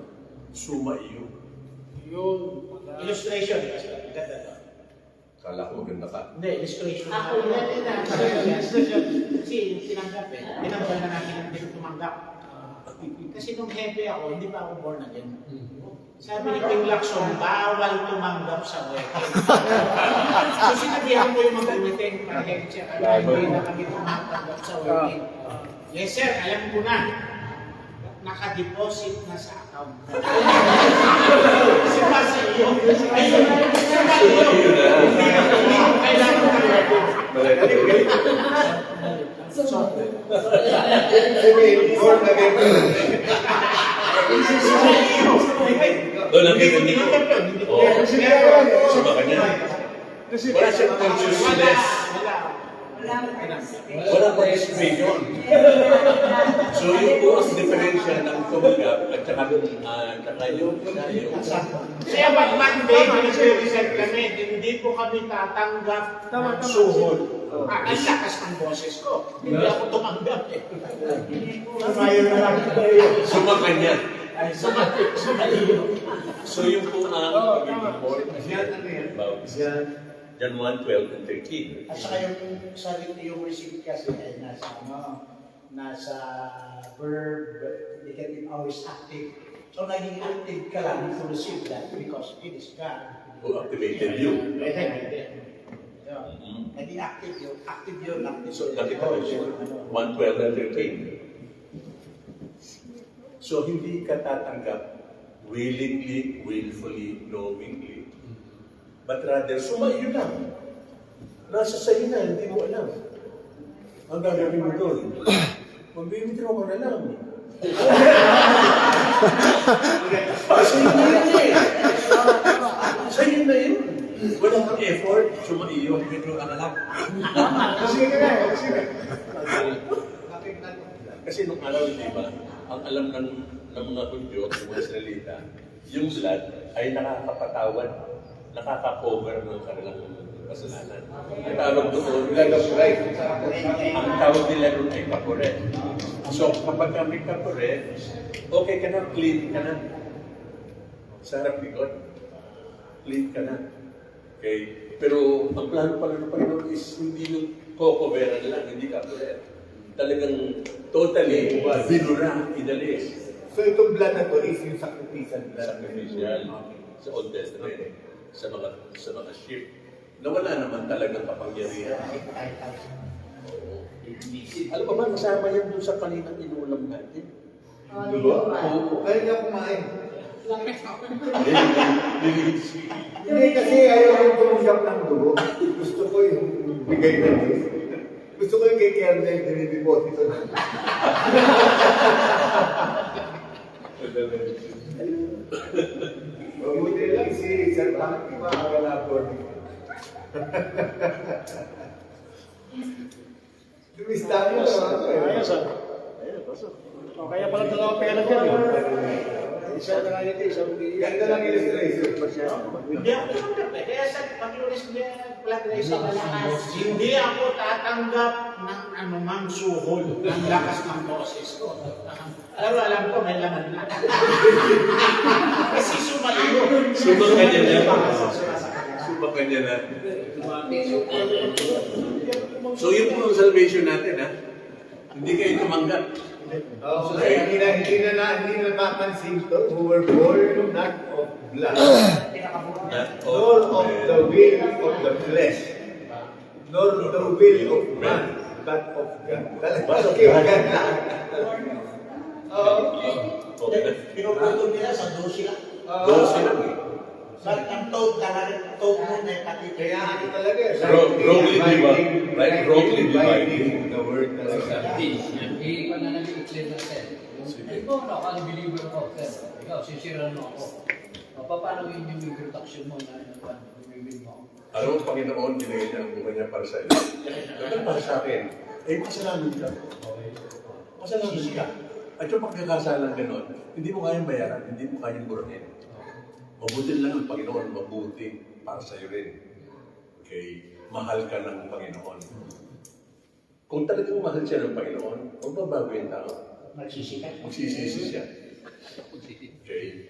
Suma iyo. Yung Illustration. Ganda to. Kala ko maganda ka. Hindi, illustration. Ako, yan na. Kasi yung tinanggap eh. Tinanggap na natin ang hindi tumanggap. Kasi nung hepe ako, hindi pa ako born again. Sabi ni King Lacson, bawal tumanggap sa wedding. So sinabihan ko yung mga meeting, parang siya, hindi na kami tumanggap sa wedding. Yes sir, alam ko na. Naka-deposit na sa account. Si Paseo. Ayun. Si Paseo. Hindi na kailangan ng wedding. born again. Doon lang kita dito. Oo. Suma ka niya. Wala siyang consciousness. Wala participation. So yun po ang diferensya ng tumanggap at saka yung Kaya pag Monday, nag-represent kami, hindi po kami tatanggap ng suhod. Ang lakas ng boses ko. Hindi ako tumanggap eh. suma ka niya. Sumaliyo. So yung po ang report about John 1:12 and 13. At saka yung sabi yung receive kasi ay nasa verb, indicative always active. So naging active ka lang to receive that because it is God. Who activated you. Naging active yun, active. So nakita mo siya. 1:12 and 13. So hindi ka tatanggap willingly, willfully, knowingly. But rather, sumaiyo lang. Nasa sa'yo na, hindi mo alam. Ang gagawin mo doon, mag-withdraw ka na lang. Sa'yo na yun eh. Sa'yo na yun. Wala kang effort, sumaiyo, withdraw ka na lang. Kasi nung araw, di ba, ang alam ng ng mga Hudyo, ng mga Israelita, yung blood ay nakakapatawad, nakaka-cover ng kanilang kasalanan. Ang tawag doon, ang tawag nila doon ay kapore. So, kapag kami kapore, okay ka na, clean ka na. Sa harap ni God, clean ka na. Okay? Pero ang plano pala ng Panginoon is hindi yung cocoveran lang, hindi kapore. Talagang totally binura, inalis. So itong blood na to is yung sacrificial blood. Sacrificial sa Old Testament, sa mga sheep. Nawala naman talagang kapangyarihan. Oo. Alam mo ba, kasama yan doon sa kaninang inulam natin. Diba? Oo. Kaya nga kumain. Nililisi. Hindi kasi ayaw ko tumanggap ng dugo. Gusto ko yung bigay na Diyos. Gusto ko yung kay Kernel dinideposito na. Mabuti lang si Sir Bakit di ba ang galabor? Dumista mo Ayos ah. O, kaya pala dalawang pera dyan eh. Isa na lang ito, isang hindi. Ganda lang illustration. Hindi ako tatanggap eh. Kaya sa Panginoon hindi ako tatanggap ng anumang suhol ng lakas ng boses ko. Alam ko, may laman na. Kasi sumaliyo. Sumakan niya na. Sumakan niya na. So yun po ang salvation natin, ha? Hindi kayo tumanggap. Hindi na napansin to, who were born not of blood, nor of the will of the flesh, nor the will of man, but of God. Talagang God lang. Pinuputol nila sa 12 lang. 12 lang eh. Ang toad talaga, toad mo na Kaya ano talaga, Wrongly divided. Right? Wrongly divided. The word talaga. Pananaliit na sir. Ikaw na ako, believer ako, sir. Ikaw, sisiran mo ako. Paano yun yung introduction mo na bumibig mo? Alam mo, Panginoon, binigay niya ang buhay niya para sa iyo. Dapat para sa akin, eh, pasalanan ka. Pasalanan ka. At yung pagkakasalan gano'n, hindi mo kayang bayaran, hindi mo kayang burahin. Mabuti lang ang Panginoon, mabuti para sa iyo rin. Okay? Mahal ka ng Panginoon. Kung talagang mahal siya ng Panginoon, magbabago yung tao. Magsisisi siya. Okay?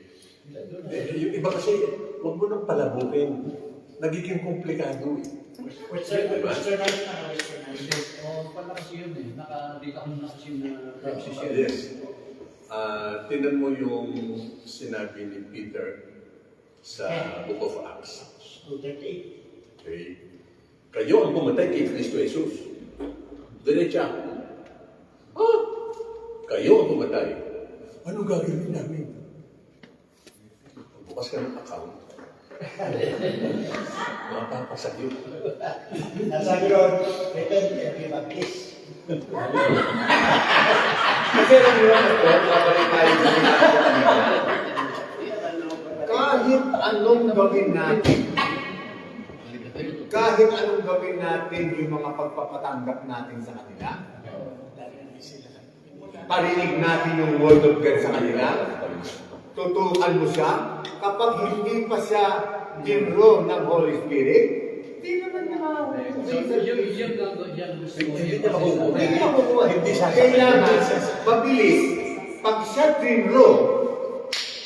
Yung iba kasi, huwag mo nang palabukin. Nagiging komplikado eh. Pala kasi yun eh. Nakadita ko na kasi na nagsishare. Yes. Tingnan mo yung sinabi ni Peter sa Book of Acts. Okay? Kayo ang pumatay kay Kristo Jesus. Diretsa. Kayo ang pumatay. Ano gagawin namin? Bukas ka ng account. Mapapasakyo. Nasabi ron, repent and be baptized. Kasi alam mo, babalik tayo sa ginagawa. Kahit anong gawin natin, yung mga pagpapatanggap natin sa kanila, parinig natin yung word of God sa kanila, tutukan mo siya, kapag hindi pa siya dinro ng Holy Spirit, hindi naman niya Hindi niya makukuha. Hindi makukuha. Hindi siya Kailangan, mabilis, pag siya dinro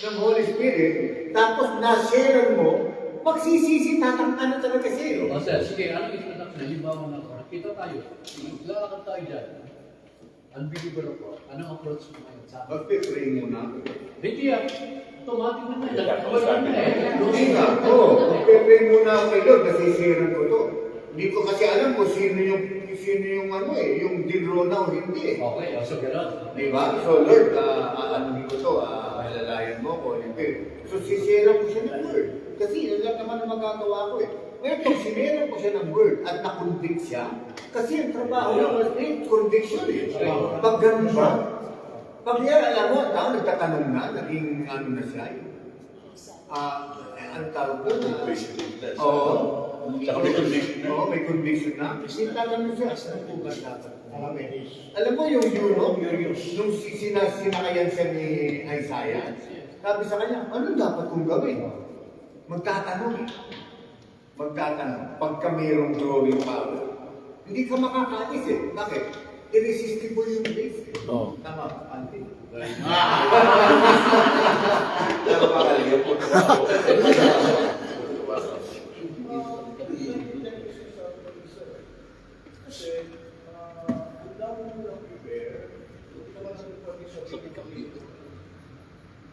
ng Holy Spirit, tapos na-share mo, magsisisi ano talaga siya. O sir, sige, ano introduction? Halimbawa na ako. Nakita tayo. Lalakad tayo dyan. Unbeliever ako. Anong approach mo ngayon sa akin? Magpipray muna. Hindi ah. Automatic na Hindi ka Hindi nga. Oo. Magpipray muna ako kay Lord kasi share ko to. Hindi ko kasi alam kung sino yung ano yung dinro na o hindi. Okay, so gano'n. Di ba? So Lord, ano ko to, alalayan mo ko, hindi. So sisira ko siya ng word. Kasi yun lang naman ang magagawa ko eh. Ngayon, pag sinira ko siya ng word at na-convict siya, kasi ang trabaho ng conviction eh. Pag ganun siya, pag yan, alam mo, ang tao nagtatanong na, naging ano na siya eh. Ang tawag doon? Inquisitiveness. Oo. Saka may condition na. Oo, may condition na. Tatanong siya, saan po ba dapat? Alam mo yung nung sinakayan siya ni Isaiah, sabi sa kanya, ano dapat kong gawin? Magtatanong. Pagka mayroong drawing power, hindi ka makakaalis eh. Bakit? Irresistible yung base. Oo. Tama ba, Andy? Kasi, ang dami mo lang prepare, hindi naman natin pwede sa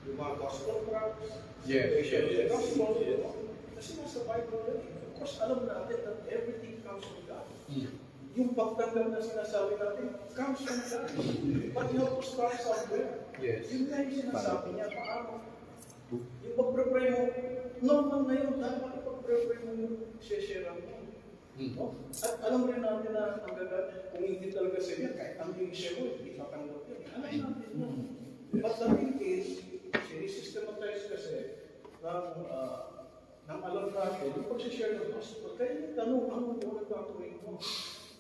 yung mga gospel tracks, gospel, kasi nasa Bible yan eh. Of course, alam natin that everything comes from God. Yung pagtanggap na sinasabi natin, comes from God. But you have to start somewhere. Yun nga yung sinasabi niya, paano? Yung pag-pray mo, normal na yun, dapat pag-pray mo yung share mo. No? At alam rin natin na ang ganda, kung hindi talaga siya, kahit ang yung share mo, hindi matanggap yun. Alam natin na. But the thing is, sinisystematize kasi ng alam natin, yung pag-share ng gospel, kaya yung tanong, anong unang gagawin mo?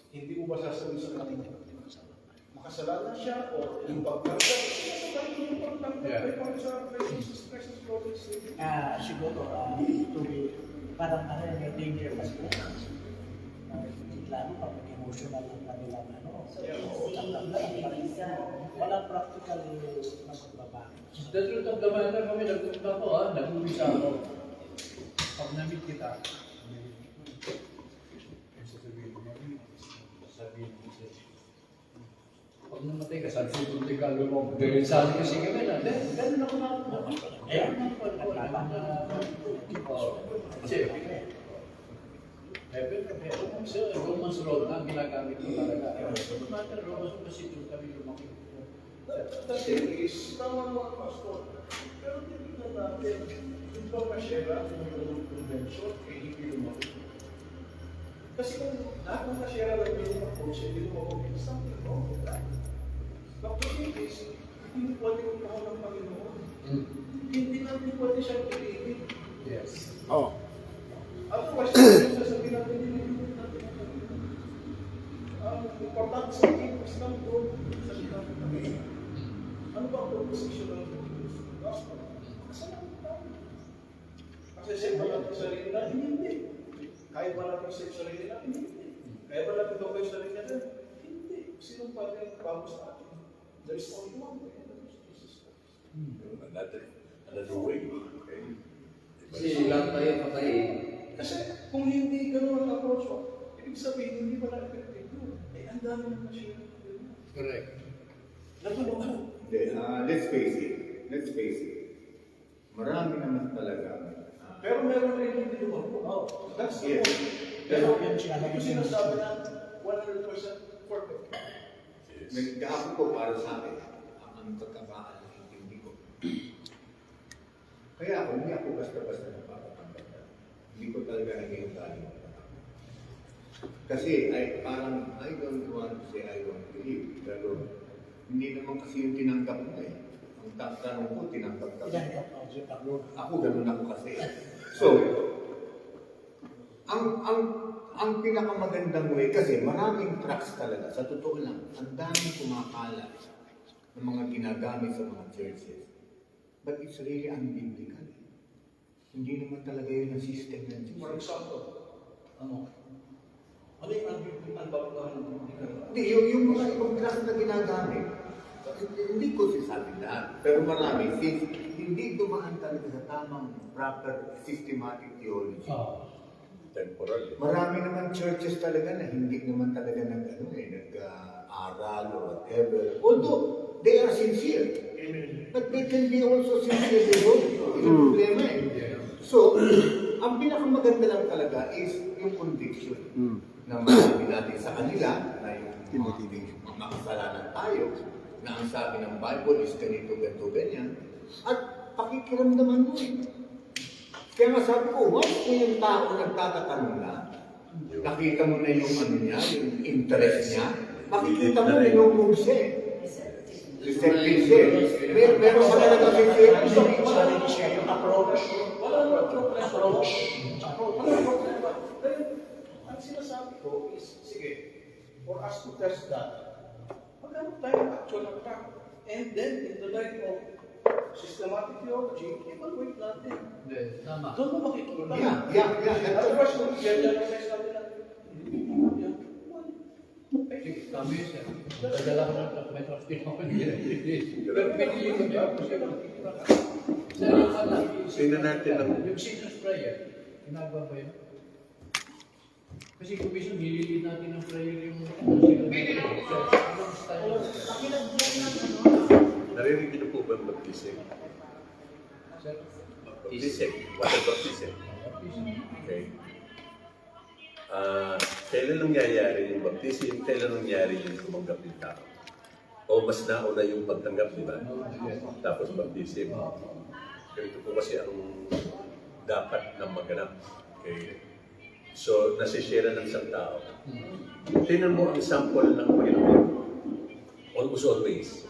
Hindi mo ba sasabihin sa kanila? Makasalanan siya o yung pagtanggap? Sinasabi yung pagtanggap ay para sa Jesus Christ's promise. Siguro, parang may danger kasi po. Lalo kapag emotional ang kanilang walang practical na magbabago. The truth of the matter, kami nagpunta ko nag-uwisa ako. Pag na-meet kita, sabihin mo siya. Pag namatay ka, sabi ko, hindi ka lumog. Dahil sabi kasi kami na, ganun ako na. Kasi, heaven from heaven. So, Romans road na, ginagamit ko talaga. No matter Romans, kasi doon kami lumaki. The thing is, tama naman pastor, pero tinignan natin, yung pagkasyera, yung convention, hindi lumaki. Kasi kung lahat ng kasyera lang yung approach, hindi lumaki, something wrong with that. But the thing is, hindi pwede yung tao ng Panginoon. Hindi natin pwede siyang piliin. Yes. Oo. Otherwise, sasabihin natin, hindi natin ang importante sa akin, is lang doon sa sinabi namin. Ano ba ang proposition ng gospel? Kasalanan tayo. Kasi save ba natin sarili natin? Hindi. Kaya ba natin save sarili natin? Hindi. Kaya ba natin gawin sarili natin? Hindi. Sinong pwede ang bago sa atin? There is only one way, and that is Jesus Christ. Another way. Okay? Kasi lahat tayo patay. Kasi kung hindi ganun ang approach mo, ibig sabihin, hindi pa na-effective yun. Ang dami ng na-share. Correct. Natulog mo. Let's face it. Marami naman talaga. Pero meron rin hindi lumabog. That's it. Pero yung sinasabi na 100% perfect. Nagdaan ko para sa akin, ang pagkakaintindi ko. Kaya hindi ako basta-basta napapatanggap. Hindi ko talaga naging galing. Kasi parang I don't want to say I don't believe. Pero hindi naman kasi yung tinanggap mo eh. Ang tanong ko, tinanggap ka ba? Ako ganun ako kasi. So, ang pinakamagandang way, kasi maraming tracks talaga, sa totoo lang, ang daming kumakalat ng mga ginagamit sa mga churches. But it's really unbiblical. Hindi naman talaga yun ang system ng Jesus. For example, ano yung unbiblical? Hindi, yung mga ibang tracks na ginagamit, hindi ko sinasabi lahat, pero marami, since hindi dumaan talaga sa tamang, proper, systematic theology. Temporal. Marami naman churches talaga na hindi naman talaga nag-aral or whatever. Although, they are sincere. But they can be also sincere devoted. Yung problema eh. So, ang pinakamaganda lang talaga is yung conviction na masabi natin sa kanila na yung mga kasalanan tayo, na ang sabi ng Bible is ganito, ganyan, at pakikiramdaman mo eh. Kaya nga sabi ko, once mo yung tao nagtatatanong na, nakita mo na yung ano niya, yung interest niya, makikita mo na yung moves siya eh. Receptive siya eh. Meron ka na Yung approach. Wala naman approach. sinasabi ko is, sige, for us to test that, maghanap tayo ng actual attack. And then, in the light of systematic theology, evaluate natin. Hindi, tama. Doon mo makikita. Yeah. Otherwise, kung generalize natin natin. Sige, kami siya. Dadala ko ng may trusted ako nila. Pero pinili ko niya ako siya makikita. Sa iyo ka lang. Tingnan natin ang... Yung sinus prayer, ginagawa ba yun? Kasi kung minsan nililid natin ng prayer yung anong style. Narinig niyo po ba ang baptism? Sir? Baptism. Water baptism. Okay. Kailan nangyayari yung baptism? Kailan nangyayari yung tumanggap yung tao? O mas nauna yung pagtanggap, di ba? Tapos baptism. Ganito po kasi ang dapat na maganap. Okay. So, nasishare ng isang tao. Tingnan mo ang sample ng Panginoon. Almost always.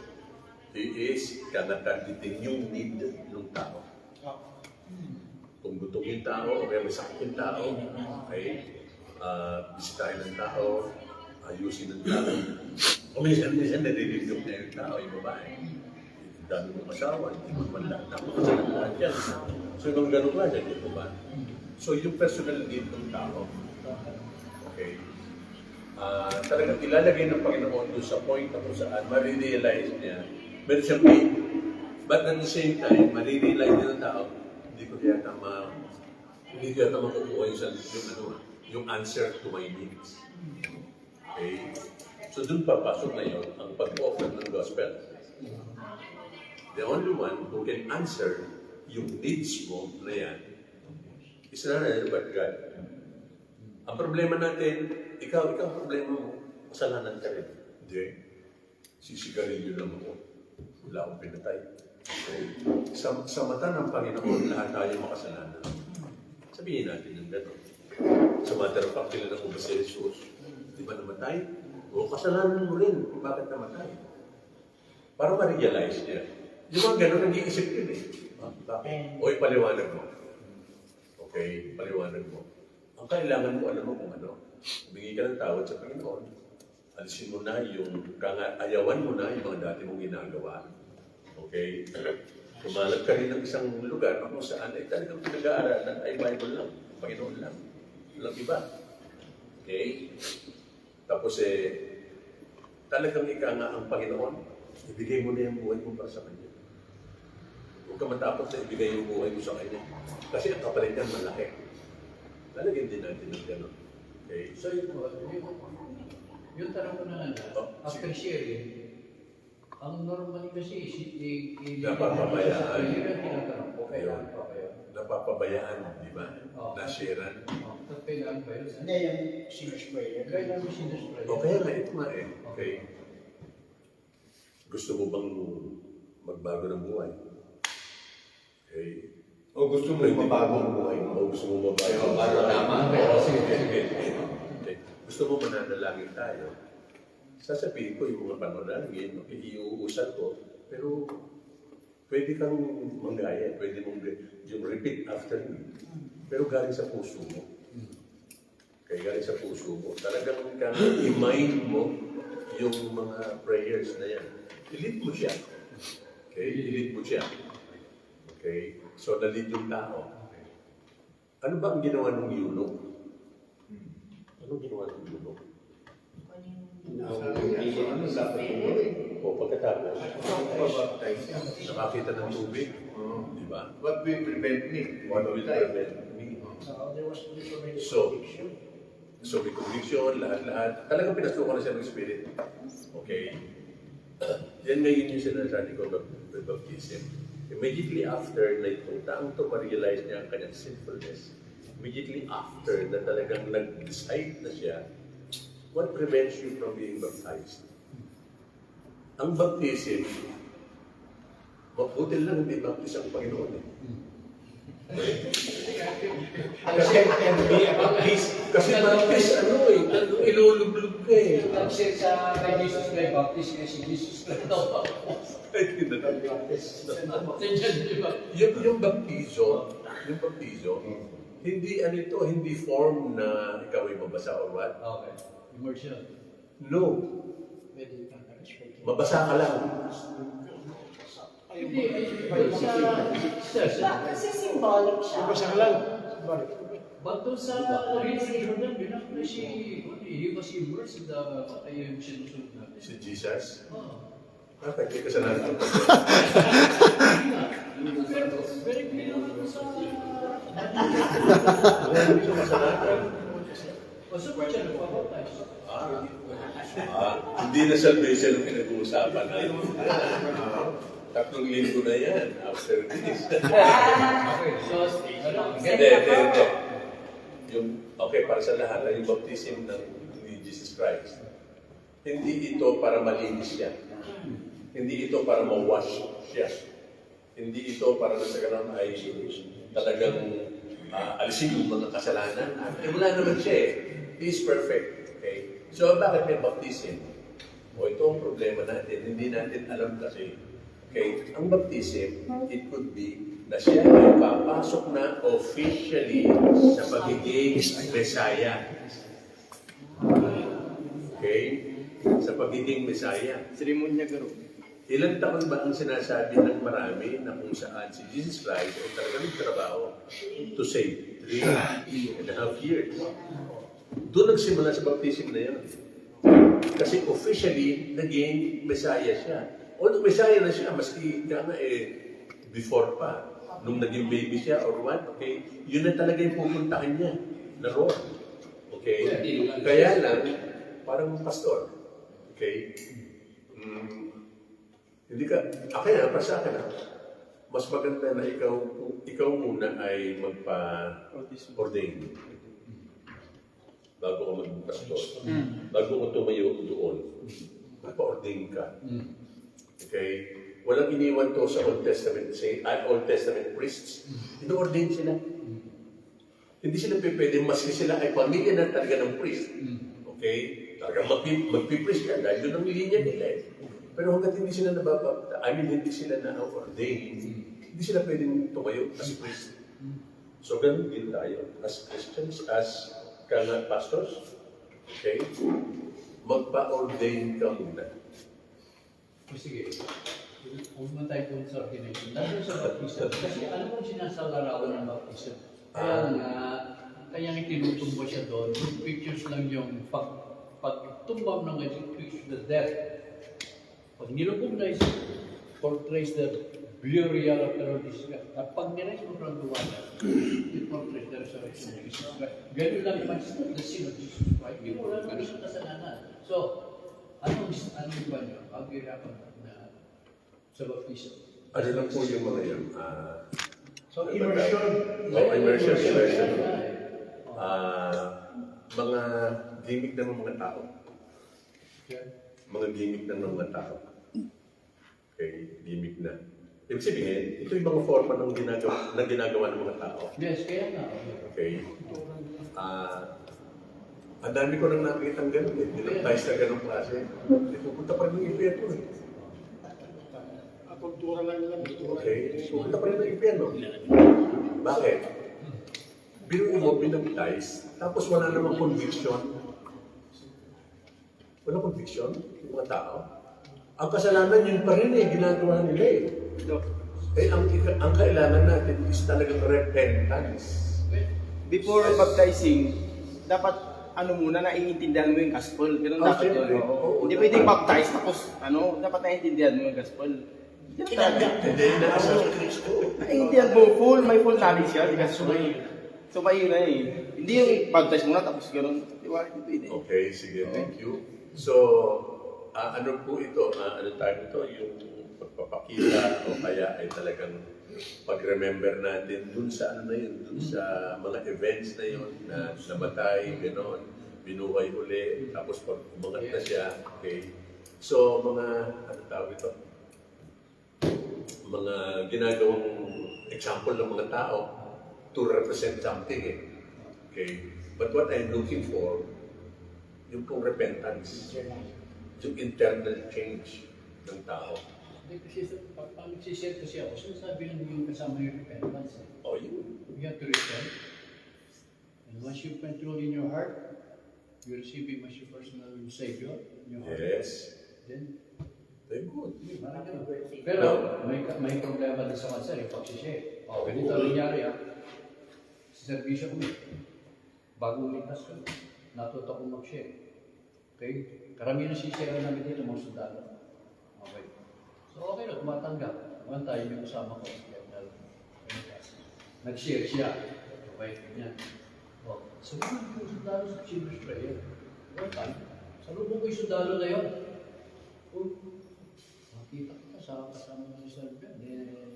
He is kanakaditin yung need ng tao. Kung gutom yung tao, o kaya may sakit yung tao, okay, bisitahin ng tao, ayusin ng tao. O minsan nalilibig na yung tao, yung babae. Ang dami mong asawa, hindi mo man lang napakasalan yan. So, ibang ganun ba dyan yung babae? So, yung personal need ng tao, okay, talagang ilalagay ng Panginoon doon sa point na kung saan marirealize niya, meron siyang need. But at the same time, marirealize niya ng tao, hindi ko yata makukuha yung answer to my needs. Okay? So, doon papasok na yun ang pag-offer ng gospel. The only one who can answer yung needs mo na yan, is none other but God. Ang problema natin, ikaw ang problema mo, kasalanan ka rin. Hindi. Sisigarilyo lang ako. Wala akong pinatay. Okay. Sa mata ng Panginoon, lahat tayo makasalanan. Sabihin natin ng gano'n. Sa matter of fact, kailan ako ba si Jesus? Di ba namatay? O kasalanan mo rin kung bakit namatay. Para ma-realize niya. Yung mga gano'n, nag-iisip yun eh. Bakit? O ipaliwanag mo. Okay, paliwanag mo. Ang kailangan mo, alam mo kung ano. Humingi ka ng tawad sa Panginoon. Alisin mo na yung, ayawan mo na yung mga dati mong ginagawa. Okay? Kumalag ka rin ng isang lugar kung saan ay talagang pinag-aaralan ay Bible lang. Panginoon lang. Walang iba. Okay? Tapos talagang ika nga ang Panginoon. Ibigay mo na yung buhay mo para sa Kanya. Huwag ka matapos na ibigay yung buhay mo sa Kanya. Kasi ang kapalit yan malaki. Lalagyan din natin ng gano'n. Okay? So yung tanong ko na after sharing, ang normally kasi napapabayaan. Okay. Napapabayaan, di ba? Nasharean. Kailangan ba yun? Hindi, yung sinus prayer. Kailangan mo sinus prayer. Okay nga, ito nga eh. Okay. Gusto mo bang magbago ng buhay? Okay. O gusto mo mabago ang buhay mo? O gusto mo mabago? Tama. Sige. Okay. Gusto mo mananalangin tayo? Sasabihin ko yung mga panalangin, iuusap ko. Pero pwede kang manggaya, pwede mong yung repeat after me. Pero galing sa puso mo. Okay, galing sa puso mo. Talagang i-mind mo yung mga prayers na yan. I-lead mo siya. Okay, i-lead mo siya. Okay, so na-lead yung tao. Ano ba ang ginawa ng eunuch? Anong ginawa ng eunuch? O pagkatapos, nakakita ng tubig. Di ba? What will prevent me? What will prevent me? There was already So, conviction. So may conviction, lahat-lahat. Talagang pinasukan na siya ng Spirit. Okay? Yan ngayon yung sinasabi ko ng baptism. Immediately after na itong taong to ma-realize niya ang kanyang sinfulness, immediately after na talagang nag-decide na siya, what prevents you from being baptized? Ang baptism, mabuti lang hindi baptize ang Panginoon eh. Kasi baptize ilulublog ka eh. Kasi sa kay Jesus Christ, baptist kay si Jesus Christ daw. Yung baptizo, Hindi ano ito, hindi form na ikaw ay mabasa or what. Okay. Immersion. No. Pwede kang respect. Mabasa ka lang. Hindi, sa Kasi symbolic siya. Basta ka lang. bato sa real Jordan, binakla he was immersed in the yung sinusunod natin. Si Jesus. Oh. Bakit? May kasalanan. Pero very clear naman sa... Hindi ko kasalanan. O sa siya nagpapaptize. Hindi na salvation ang pinag-uusapan natin. Tatlong linggo na yan after this. Okay, so, Hindi. Okay, para sa lahat, yung baptism ni Jesus Christ, hindi ito para malinis siya. Hindi ito para ma-wash siya. Hindi ito para na sa ganun ay talagang alisin yung mga kasalanan. Wala naman siya eh. He is perfect. Okay? So, bakit may baptism? Ito ang problema natin. Hindi natin alam kasi. Okay? Ang baptism, it could be na siya ay papasok na officially sa pagiging Messiah. Okay? Sa pagiging Messiah. Seremonya garo. Ilang taon ba ang sinasabi ng marami na kung saan si Jesus Christ ay talagang nagtrabaho to save 3.5 years? Doon nagsimula sa baptism na yan. Kasi officially, naging Messiah siya. Although Messiah na siya, maski kaya before pa, nung naging baby siya or what, okay, yun na talaga yung pupuntahan niya na role. Okay? Kaya lang, parang pastor. Okay? Hindi ka, akin na, para sa akin na, mas maganda na ikaw muna ay magpa-ordain bago ka maging pastor. Bago ka tumayo doon, magpa-ordain ka. Okay? Walang iniwan to sa Old Testament Old Testament priests. Ino-ordain sila. Hindi sila pwede, maski sila ay pamilya na talaga ng priest. Okay? Talagang magpipriest ka dahil yun ang linya nila eh. Pero hanggat hindi sila hindi sila na-ordain, hindi sila pwedeng tumayo as priest. So ganun din tayo, as Christians, as pastors, okay? Magpa-ordain ka muna. Sige. Huwag mo tayo kung sa ordination. Dahil sa baptism. Kasi ano kung sinasalarawan ng baptism? Kaya nga, kaya nga tinutumbo siya doon. Pictures lang yung pagtumbang ng pictures the death. Pag nilubog na is portrays the burial of the Lord Jesus Christ. At pag nirais mo from the water, it portrays the resurrection of Jesus Christ. Ganun lang naman, it's not the sin of Jesus Christ. Hindi mo lang naman yung kasalanan. So, anong ba nyo? Pag-irapan na sa baptism. Ano lang po yung mga yan? So, immersion. Immersion. Mga gimmick ng mga tao. Mga gimmick ng mga tao. Okay, gimmick na. Ibig sabihin, ito yung mga forma ng ginagawa ng mga tao. Yes, kaya nga. Okay. Ang dami ko nang nakikita ng ganun eh. Dinaptize na ganun klase. Pupunta pa rin ng impyerno eh. Kultura lang nila. Okay? Pupunta pa rin ng impyerno. Bakit? Binuin mo, binaptize, tapos wala namang conviction. Walang conviction yung mga tao. Ang kasalanan yun pa rin eh, ginagawa nila eh. Ang kailangan natin is talagang repentance. Before baptizing, dapat muna naiintindihan mo yung gospel. Ganun dapat yun. Hindi pwedeng baptize tapos dapat naiintindihan mo yung gospel. Hindi na sa Kristo. Naiintindihan mo may full knowledge siya, di gospel. So mahirap eh. Hindi yung baptize muna tapos ganun. Di ba? Hindi pwede. Okay, sige, thank you. So, ano po ito? Ano tayo ito? Yung pagpapakita o kaya ay talagang pag-remember natin dun sa ano na yun, dun sa mga events na yun na namatay, gano'n, binuhay uli, tapos pag umangat na siya, okay. So, mga, ano tawag ito? Mga ginagawang example ng mga tao to represent something eh. Okay. But what I'm looking for, yung pong repentance, yung internal change ng tao. Hindi kasi, pag nagsishare kasi ako, sinasabi lang yung kasama yung repentance. O yun. You have to repent. Once you control in your heart, you receive Him as your personal Savior in your heart. Yes. Then, Very good. parang ganun. Pero may problema din sa kansa, yung pagsishare. Ganito ang nangyari sa servisyo kami. Bagong ligtas kami. Natuto akong mag-share. Okay? Karamihan na share namin dito mga sundalo. Okay. So okay na, tumatanggap. Naman tayo yung kasama ko. Nag-share siya. Okay, ganyan. So naman yung sundalo sa Children's Prayer. One time, salubong ko yung sundalo na yun. Makita kita sa kasama ng Islam yan.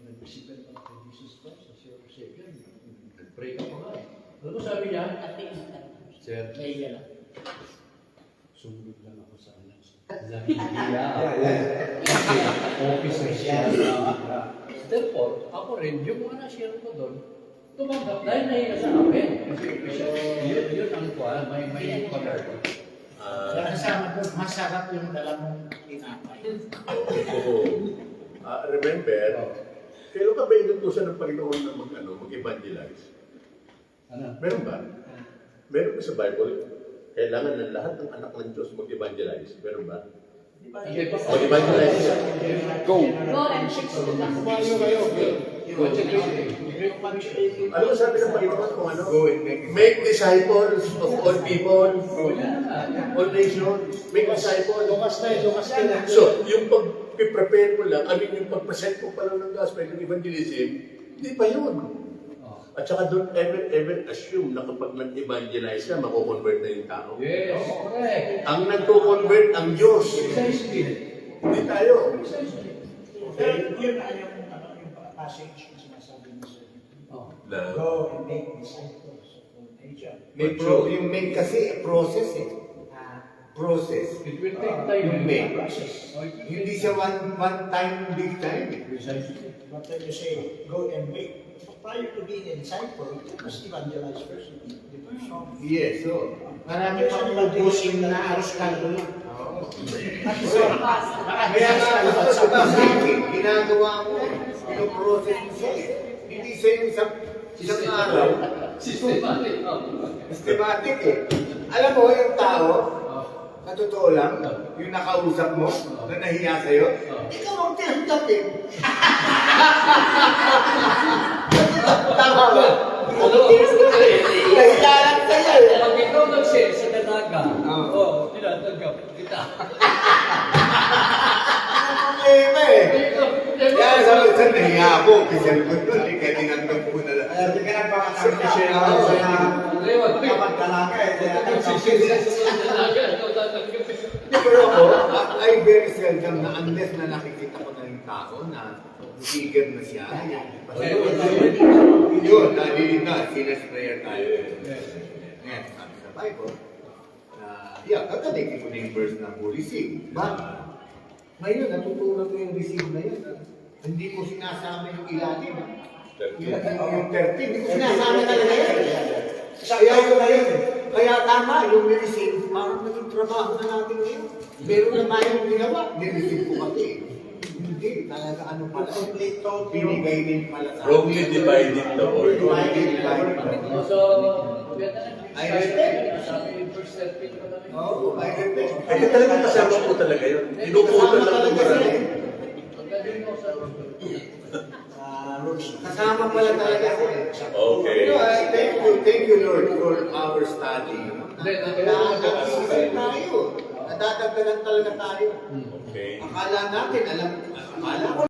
Nag-receive ka ng Jesus Christ as your Savior. Nag-pray ka pa nga. Ano sabi niya? Sir, sumunod lang ako sa anak. Nahihiya ako. Kasi officer siya. Therefore, ako rin, yung mga na-share ko doon, tumanggap dahil nahiya sa akin. Kasi yun ang kuha, may convert. Kasama doon, masarap yung dalawang tinapay. Remember, kailan ka ba inutusan ng Panginoon na mag-evangelize? Ano? Meron ba? Meron ba sa Bible? Kailangan ng lahat ng anak ng Diyos mag-evangelize. Meron ba? Hindi pa. Mag-evangelize siya. Go! Go and preach to the gospel. Kumayo kayo. Ano sabi ng Panginoon kung ano? Make disciples of all people, all nations. Make disciples. Lukas na. So, yung pag-prepare mo lang, yung pag-present mo pa lang ng gospel, ng evangelism, hindi pa yun. At saka don't ever assume na kapag nag-evangelize ka, mako-convert na yung tao. Yes, correct. Ang nagko-convert ang Diyos. Precisely. Hindi tayo. Pero yun na yung passage na sinasabi ni Sir. Na, Go and make disciples of all nations. Yung make kasi, process eh. Process. It will take time. Yung make. Process. Hindi siya one time, big time. Precisely. But when you say, go and make, prior to being a disciple, you must evangelize first the person. Yes, so. Marami pang ubusin na aros kaldo yun. Kaya nga, ginagawa mo, pinoprocess mo siya eh. Hindi siya yung isang araw. Systematic. Systematic eh. Alam mo, yung tao, na totoo lang, yung nakausap mo, na nahiya sa'yo, ikaw ang tinanggapin. Tama ba? Nahiya lang sa'yo eh. Pag ikaw nag-share sa dalaga, tinatanggap kita. Ang problema eh. Kaya sabi ko, nahiya ako. Kasi ko doon, kaya tinanggap ko na lang. Hindi ka nagpapakasama siya kapag talaga eh. Pero ako, I very seldom na unless na nakikita ko na yung tao na eager na siya. Yun, nalilin na, sinus prayer tayo. Ngayon, sabi sa Bible, kakalikin ko na yung verse na who receive. But, ngayon, natutunan ko yung receive na yun. Hindi ko sinasama yung ilalim. Yung 13, hindi ko sinasama talaga yun. Kaya yun na yun. Kaya tama, yung receive, parang naging trabaho na natin ngayon. Meron na tayong ginawa, nireceive ko kasi. Hindi, talaga ano pala. Binigay din pala sa wrongly divided the word. So, I respect. sabi yung first step ko lang. Oo, I respect. Kaya talaga kasama ko talaga yun. Inuputan lang ng marami. Pagdating mo sa Kasama pala talaga ako eh. Okay. You know, thank you Lord for our study. Nakakasisip tayo. Nadadagdagan talaga tayo. Okay. Akala natin, akala ko